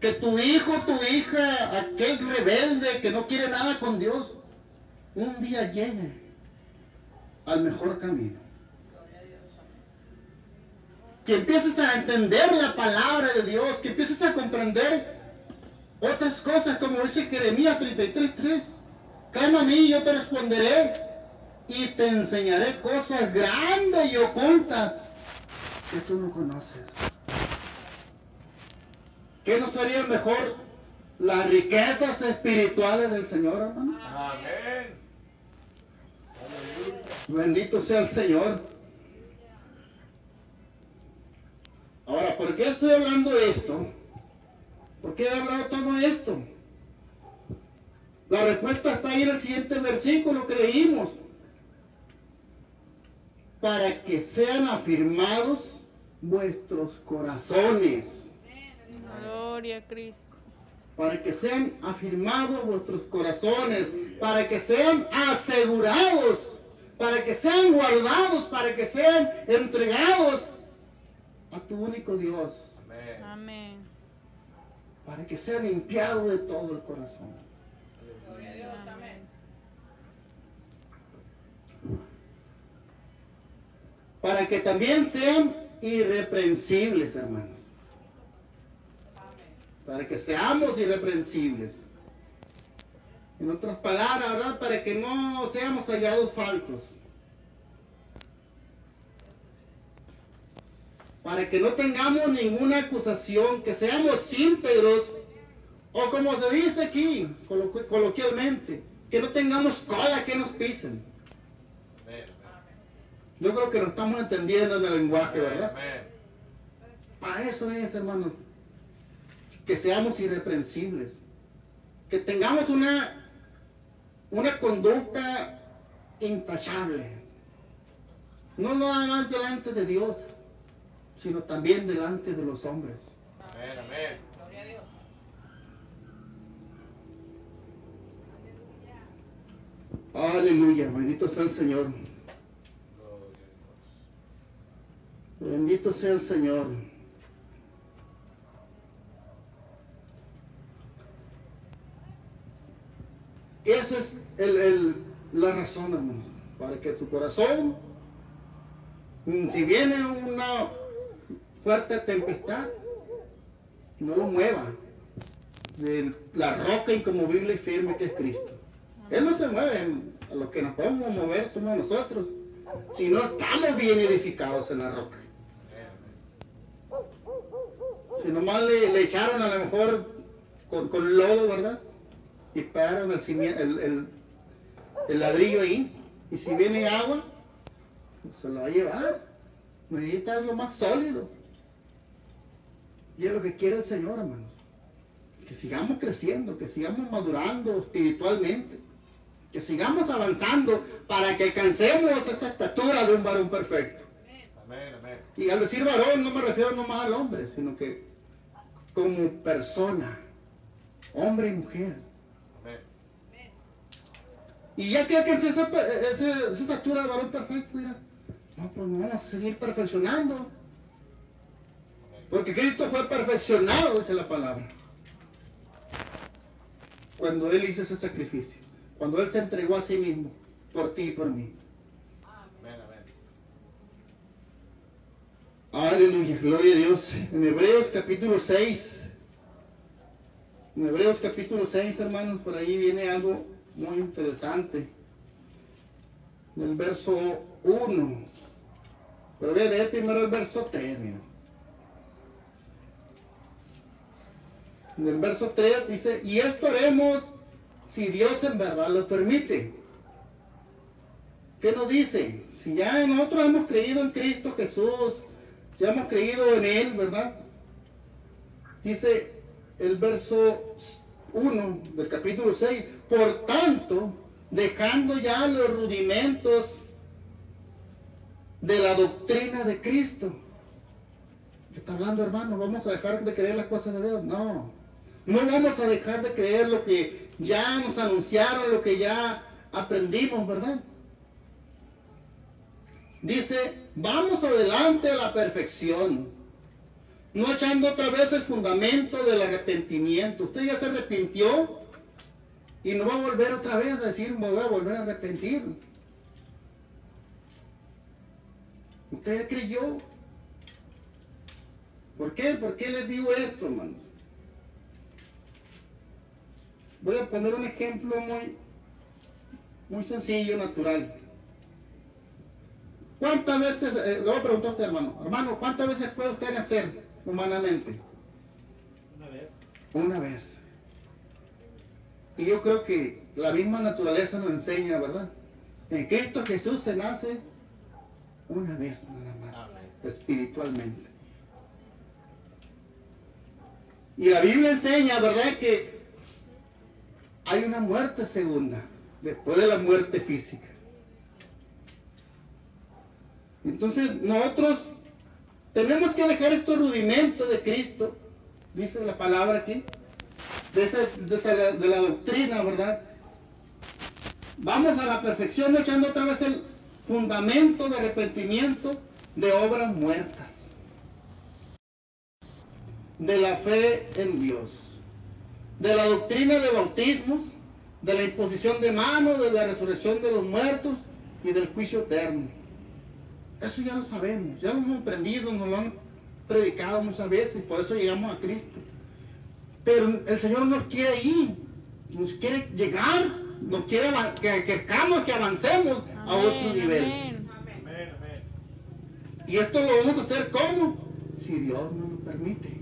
Que tu hijo, tu hija, aquel rebelde que no quiere nada con Dios, un día llegue al mejor camino. Que empieces a entender la palabra de Dios, que empieces a comprender otras cosas, como dice Jeremías 33:3. Clama a mí y yo te responderé y te enseñaré cosas grandes y ocultas que tú no conoces. ¿Qué no sería mejor las riquezas espirituales del Señor, hermano? Amén. Aleluya. Bendito sea el Señor. Ahora, ¿por qué estoy hablando de esto? ¿Por qué he hablado todo esto? La respuesta está ahí en el siguiente versículo que leímos. Para que sean afirmados vuestros corazones. Gloria a Cristo. Para que sean afirmados vuestros corazones. Para que sean asegurados. Para que sean guardados. Para que sean entregados a tu único Dios. Amén. Amén. Para que sea limpiado de todo el corazón. Amén. Para que también sean irreprensibles, hermanos. Para que seamos irreprensibles. En otras palabras, ¿verdad? Para que no seamos hallados faltos. Para que no tengamos ninguna acusación, que seamos íntegros, o como se dice aquí, coloquialmente, que no tengamos cola que nos pisen. Amén. Yo creo que lo estamos entendiendo en el lenguaje, ¿verdad? Amén. Para eso es, hermanos, que seamos irreprensibles, que tengamos una conducta intachable, no nada más delante de Dios, sino también delante de los hombres. Amén. Amén. Aleluya, bendito sea el Señor, Gloria a Dios. bendito sea el Señor. la razón, hermanos, para que tu corazón, si viene una fuerte tempestad, no lo mueva de la roca inconmovible y firme que es Cristo. Él no se mueve, a lo que nos podemos mover somos nosotros, si no estamos bien edificados en la roca. Si nomás le echaron a lo mejor con lodo, ¿verdad? Y pegaron el ladrillo ahí, y si viene agua, pues se lo va a llevar. Necesita algo más sólido. Y es lo que quiere el Señor, hermanos. Que sigamos creciendo, que sigamos madurando espiritualmente, que sigamos avanzando para que alcancemos esa estatura de un varón perfecto. Amén, amén. Y al decir varón no me refiero nomás al hombre, sino que como persona, hombre y mujer. Amén. Y ya que alcancé esa estatura de varón perfecto, dirá, no, pues no vamos a seguir perfeccionando. Porque Cristo fue perfeccionado, dice la palabra. Cuando Él hizo ese sacrificio. Cuando Él se entregó a sí mismo, por ti y por mí. Amén, amén. Aleluya, gloria a Dios. En Hebreos capítulo 6. En Hebreos capítulo 6, hermanos, por ahí viene algo muy interesante. En el verso 1. Pero voy a leer primero el verso 3, mira. En el verso 3 dice, y esto haremos si Dios en verdad lo permite. ¿Qué nos dice? Si ya nosotros hemos creído en Cristo Jesús, ya hemos creído en Él, ¿verdad? Dice el verso 1 del capítulo 6, por tanto, dejando ya los rudimentos de la doctrina de Cristo. ¿Qué está hablando, hermano? ¿Vamos a dejar de creer las cosas de Dios? No. No vamos a dejar de creer lo que ya nos anunciaron, lo que ya aprendimos, ¿verdad? Dice, vamos adelante a la perfección, no echando otra vez el fundamento del arrepentimiento. Usted ya se arrepintió y no va a volver otra vez a decir, me voy a volver a arrepentir. Usted ya creyó. ¿Por qué? ¿Por qué les digo esto, hermanos? Voy a poner un ejemplo muy sencillo, natural. ¿Cuántas veces, le voy a preguntar a usted, hermano, ¿cuántas veces puede usted nacer humanamente? Una vez. Y yo creo que la misma naturaleza nos enseña, ¿verdad? En Cristo Jesús se nace una vez nada más, espiritualmente. Y la Biblia enseña, ¿verdad?, que hay una muerte segunda, después de la muerte física. Entonces nosotros tenemos que dejar estos rudimentos de Cristo, dice la palabra aquí, de la doctrina, ¿verdad? Vamos a la perfección echando otra vez el fundamento de arrepentimiento de obras muertas, de la fe en Dios, de la doctrina de bautismos, de la imposición de manos, de la resurrección de los muertos y del juicio eterno. Eso ya lo sabemos, ya lo hemos aprendido, nos lo han predicado muchas veces, por eso llegamos a Cristo. Pero el Señor nos quiere ahí, nos quiere llegar, nos quiere que avancemos a otro nivel. Amén. Amén, amén. Y esto lo vamos a hacer ¿cómo? Si Dios nos lo permite.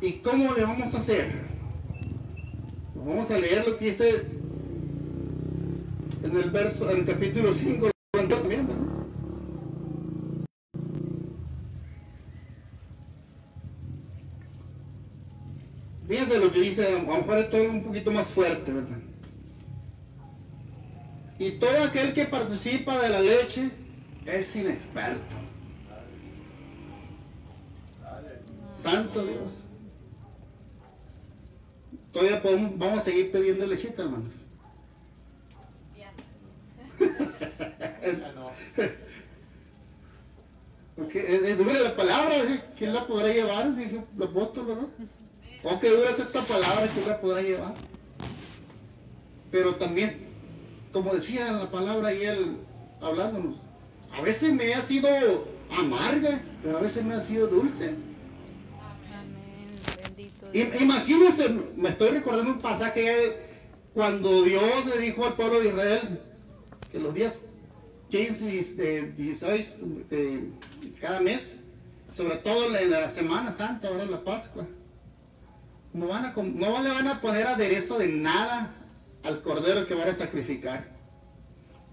¿Y cómo le vamos a hacer? Pues vamos a leer lo que dice en el capítulo 5, también, ¿verdad? Fíjense lo que dice, a lo mejor esto es un poquito más fuerte, ¿verdad? Y todo aquel que participa de la leche es inexperto. Santo Dios. Todavía vamos a seguir pidiendo lechita, hermanos. Ya no. Porque es dura la palabra, ¿quién la podrá llevar? Dice el apóstol, ¿verdad? Oh, qué dura es esta palabra que la podrá llevar. Pero también, como decía la palabra y él hablándonos, a veces me ha sido amarga, pero a veces me ha sido dulce. Amén. Bendito Dios. Imagínense, me estoy recordando un pasaje cuando Dios le dijo al pueblo de Israel que los días 15 y 16 de cada mes, sobre todo en la Semana Santa, ahora la Pascua, no le van a poner aderezo de nada al cordero que van a sacrificar,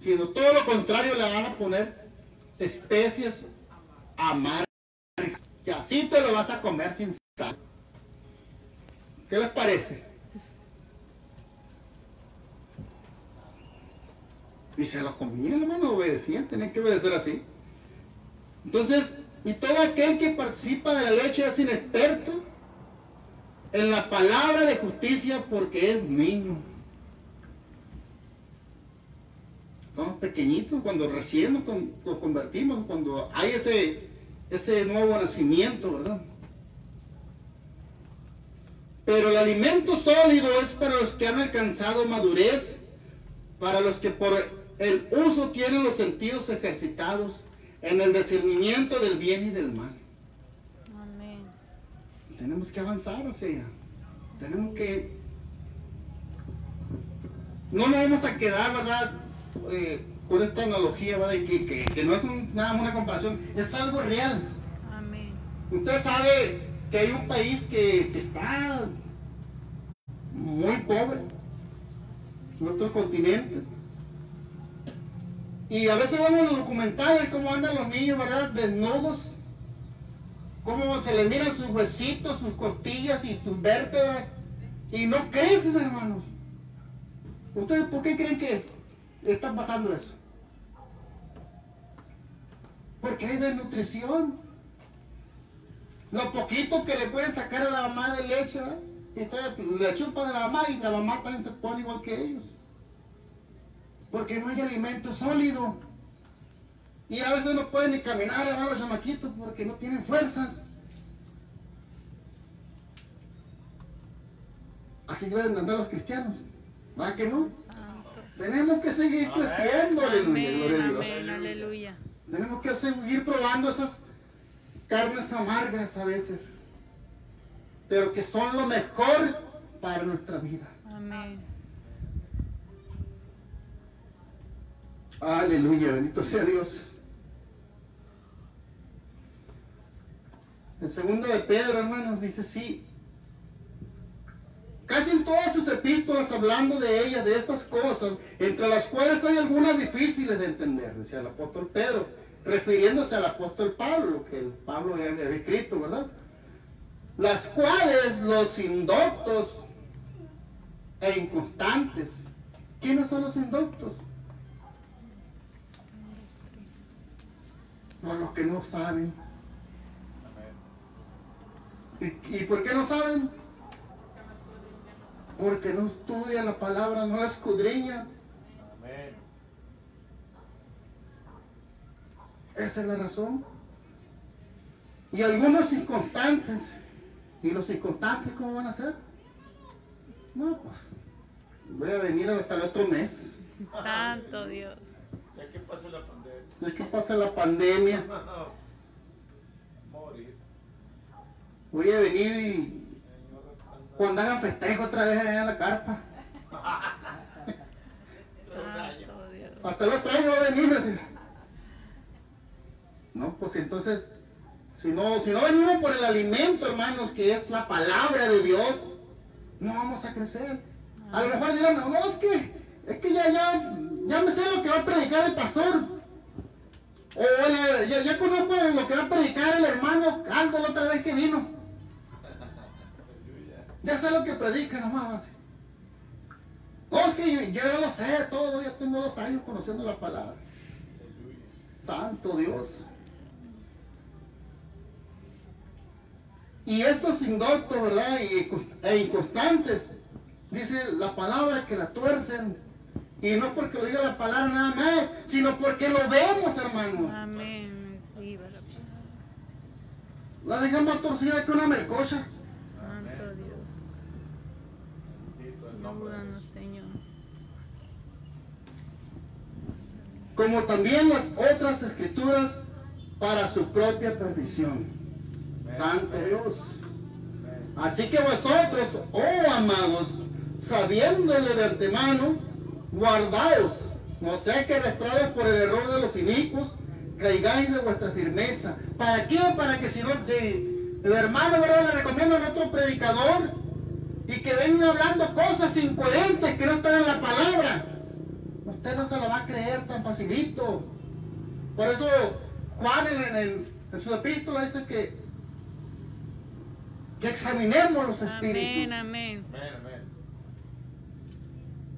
sino todo lo contrario, le van a poner especies amargas, que así te lo vas a comer sin sal. ¿Qué les parece? Y se lo comían, hermano, obedecían, tenían que obedecer así. Entonces, y todo aquel que participa de la leche es inexperto en la palabra de justicia porque es niño. Somos pequeñitos cuando recién nos convertimos, cuando hay ese nuevo nacimiento, ¿verdad? Pero el alimento sólido es para los que han alcanzado madurez, para los que por el uso tienen los sentidos ejercitados en el discernimiento del bien y del mal. Amén. Tenemos que avanzar hacia allá. Tenemos que... No nos vamos a quedar, ¿verdad? Con esta analogía, ¿verdad? Y que no es nada más una comparación, es algo real. Amén. Usted sabe que hay un país que está muy pobre, nuestro continente. Y a veces vemos los documentales, cómo andan los niños, ¿verdad? Desnudos, cómo se les miran sus huesitos, sus costillas y sus vértebras, y no crecen, hermanos. ¿Ustedes por qué creen que está pasando eso? Porque hay desnutrición. Lo poquito que le pueden sacar a la mamá de leche, ¿verdad? Y entonces le chupan a la mamá y la mamá también se pone igual que ellos. Porque no hay alimento sólido. Y a veces no pueden ni caminar, hermano, los chamaquitos, porque no tienen fuerzas. Así deben andar los cristianos. ¿Va que no? Santo. Tenemos que seguir creciendo, aleluya, Amén. gloria a Dios. Amén. Aleluya. Tenemos que seguir probando esas carnes amargas a veces, pero que son lo mejor para nuestra vida. Amén. Aleluya, bendito sea Dios. En segundo de Pedro, hermanos, dice sí. Casi en todas sus epístolas hablando de ellas, de estas cosas, entre las cuales hay algunas difíciles de entender, decía el apóstol Pedro, refiriéndose al apóstol Pablo, lo que el Pablo había escrito, ¿verdad? Las cuales los indoctos e inconstantes. ¿Quiénes son los indoctos? No, los que no saben. ¿Y por qué no saben? Porque no estudian la palabra, no la escudriñan. Amén. Esa es la razón. Y algunos inconstantes. ¿Y los inconstantes cómo van a ser? No, pues voy a venir hasta el otro mes. Santo Dios. Ya que pase la pandemia. Es que pasa la pandemia. Morir. Voy a venir y Señor, cuando hagan festejo otra vez allá en la carpa. Santo Dios. Hasta el otro año va a venir así. No, pues entonces, si no venimos por el alimento, hermanos, que es la palabra de Dios, no vamos a crecer. A lo mejor dirán, no, es que ya me sé lo que va a predicar el pastor. O ya conozco lo que va a predicar el hermano Aldo la otra vez que vino. Ya sé lo que predica nomás. Así. No, es que yo ya lo sé todo, ya tengo 2 años conociendo la palabra. Santo Dios. Y estos indoctos, ¿verdad? E inconstantes, dice la palabra que la tuercen. Y no porque lo diga la palabra nada más, sino porque lo vemos, hermano. Amén. Viva la palabra. La dejamos más torcida que una melcocha. Santo Dios. Ayúdanos, Señor. Como también las otras escrituras para su propia perdición. Santo Dios. Así que vosotros, oh amados, sabiéndolo de antemano, guardaos, no sea que arrastrados por el error de los inicuos, caigáis de vuestra firmeza. ¿Para qué? Para que si el hermano, ¿verdad?, le recomienda a otro predicador y que venga hablando cosas incoherentes que no están en la palabra, usted no se lo va a creer tan facilito. Por eso Juan en su epístola dice que examinemos los espíritus. Amén, amén. Amén, amén.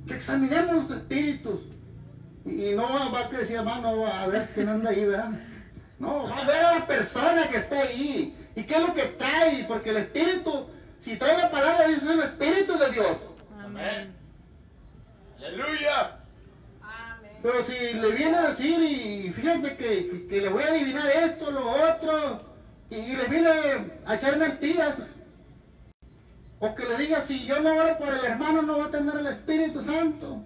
Que examinemos los espíritus. Y no va a decir, hermano, a ver quién anda ahí, ¿verdad? No, va a ver a la persona que está ahí. ¿Y qué es lo que trae? Porque el espíritu, si trae la palabra, eso es el espíritu de Dios. Amén. Aleluya. Pero si le viene a decir, y fíjate que le voy a adivinar esto, lo otro, y le viene a echar mentiras, o que le diga, si yo no oro por el hermano, no va a tener el Espíritu Santo.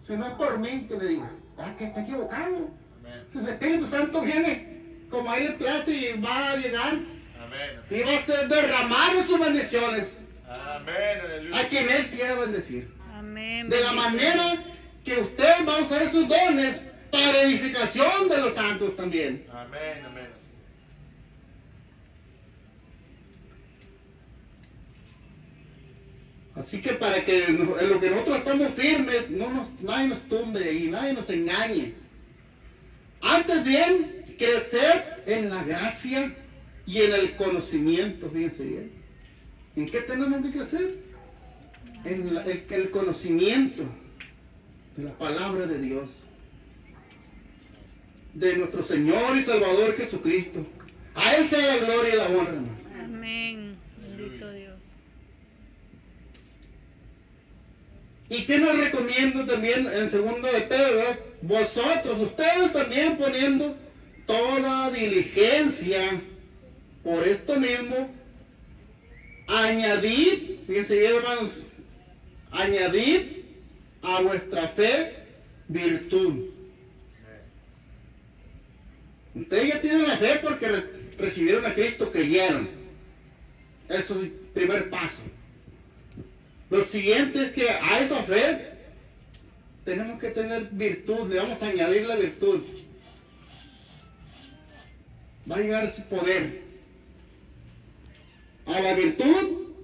Si no es por mí, que le diga, que está equivocado. Amén. El Espíritu Santo viene como a él le place y va a llegar Amén. y va a ser derramar sus bendiciones Amén. Aleluya. a quien él quiera bendecir. Amén. De la manera que usted va a usar sus dones para edificación de los santos también. Amén. Amén. Así que para que en lo que nosotros estamos firmes, nadie nos tumbe de ahí, nadie nos engañe. Antes bien, crecer en la gracia y en el conocimiento, fíjense bien. ¿En qué tenemos que crecer? En el conocimiento de la palabra de Dios, de nuestro Señor y Salvador Jesucristo. A Él sea la gloria y la honra, hermano. Amén. Bendito Dios. ¿Y qué nos recomiendo también en 2 de Pedro? ¿Verdad? Vosotros, ustedes también poniendo toda diligencia por esto mismo, añadid, fíjense bien, hermanos, añadid a vuestra fe virtud. Ustedes ya tienen la fe porque recibieron a Cristo, creyeron. Eso es el primer paso. Lo siguiente es que a esa fe tenemos que tener virtud, le vamos a añadir la virtud. Va a llegar ese poder. A la virtud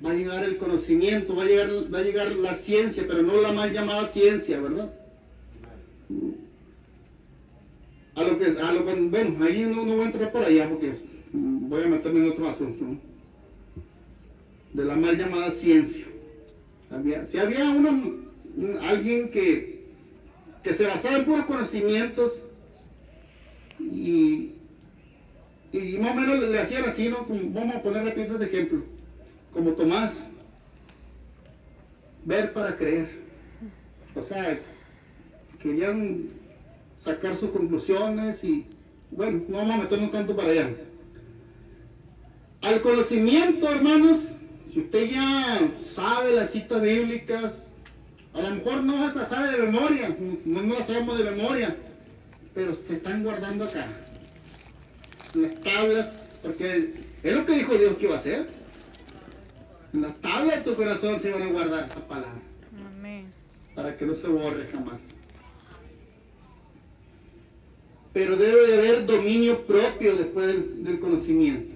va a llegar el conocimiento, va a llegar la ciencia, pero no la mal llamada ciencia, ¿verdad? Bueno, ahí no voy a entrar por allá porque voy a meterme en otro asunto, ¿no? De la mal llamada ciencia. Si había alguien que se basaba en puros conocimientos y más o menos le hacían así, ¿no? Vamos a poner repito de ejemplo, como Tomás, ver para creer. O sea, querían sacar sus conclusiones y, bueno, no vamos a meternos tanto para allá. Al conocimiento, hermanos, si usted ya sabe las citas bíblicas, a lo mejor no las sabe de memoria, no las sabemos de memoria, pero se están guardando acá, en las tablas, porque es lo que dijo Dios que iba a hacer. En las tablas de tu corazón se van a guardar esa palabra, Amén. para que no se borre jamás. Pero debe de haber dominio propio después del conocimiento.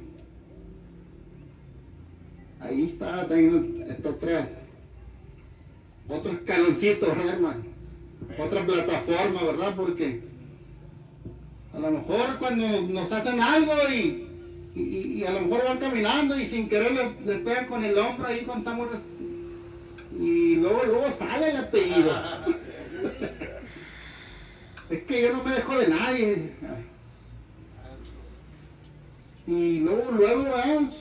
Ahí está también otro escaloncito, ¿verdad, hermano? Otra plataforma, ¿verdad? Porque a lo mejor cuando nos hacen algo y a lo mejor van caminando y sin querer le pegan con el hombro ahí cuando estamos... Y luego sale el apellido. Es que yo no me dejo de nadie. Y luego vamos,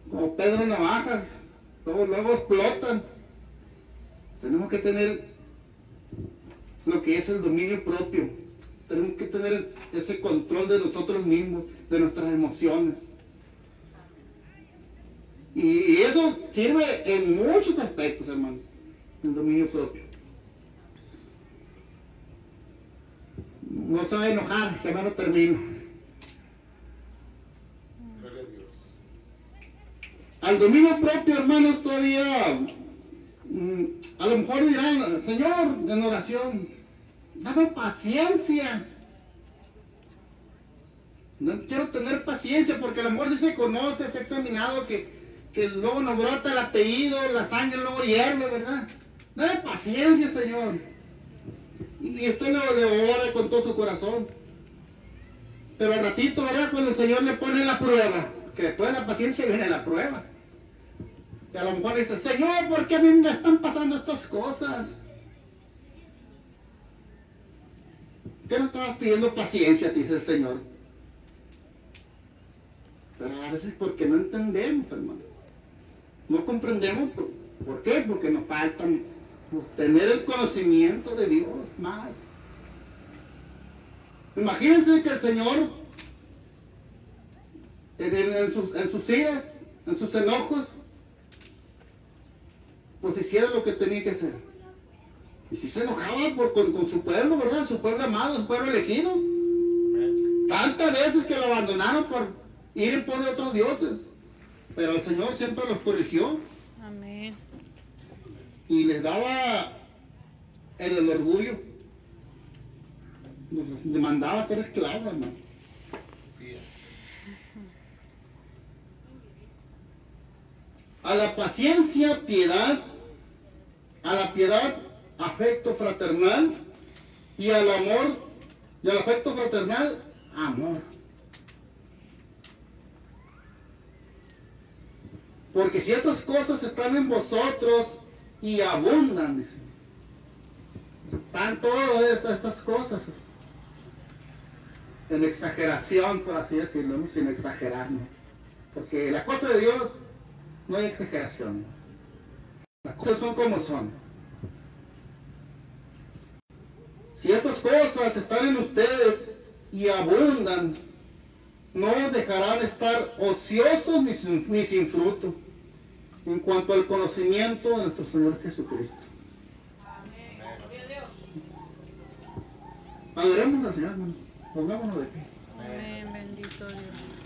como Pedro Navajas, luego explotan. Tenemos que tener lo que es el dominio propio. Tenemos que tener ese control de nosotros mismos, de nuestras emociones. Y eso sirve en muchos aspectos, hermanos, el dominio propio. No se va a enojar, que no termino. Gloria a Dios. Al dominio propio, hermanos, todavía, a lo mejor dirán, Señor, en oración, dame paciencia. No quiero tener paciencia, porque a lo mejor si se conoce, se ha examinado que luego nos brota el apellido, la sangre luego hierve, ¿verdad? Dame paciencia, Señor. Y usted le ora con todo su corazón. Pero al ratito, ¿verdad? Cuando el Señor le pone la prueba, que después de la paciencia viene la prueba. Y a lo mejor dice, Señor, ¿por qué a mí me están pasando estas cosas? ¿Qué no estabas pidiendo paciencia, te dice el Señor? Pero a veces porque no entendemos, hermano. No comprendemos por qué, porque nos falta tener el conocimiento de Dios más. Imagínense que el Señor en sus iras, en sus enojos, pues hiciera lo que tenía que hacer. Y si se enojaba con su pueblo, ¿verdad? Su pueblo amado, su pueblo elegido. Tantas veces que lo abandonaron por ir en pos de otros dioses. Pero el Señor siempre los corrigió. Amén. Y les daba el orgullo. Les demandaba ser esclavos, hermano. Sí. A la paciencia, piedad. A la piedad, afecto fraternal. Y al amor, y al afecto fraternal, amor. Porque si estas cosas están en vosotros y abundan, dice. Están todas estas cosas en exageración, por así decirlo, ¿no? Sin exagerar, ¿no? Porque la cosa de Dios no hay exageración. Las cosas son como son. Si estas cosas están en ustedes y abundan, no dejarán estar ociosos ni sin fruto en cuanto al conocimiento de nuestro Señor Jesucristo. Adoremos al Señor, hermano. Pongámonos de pie. Amén. Bendito Dios.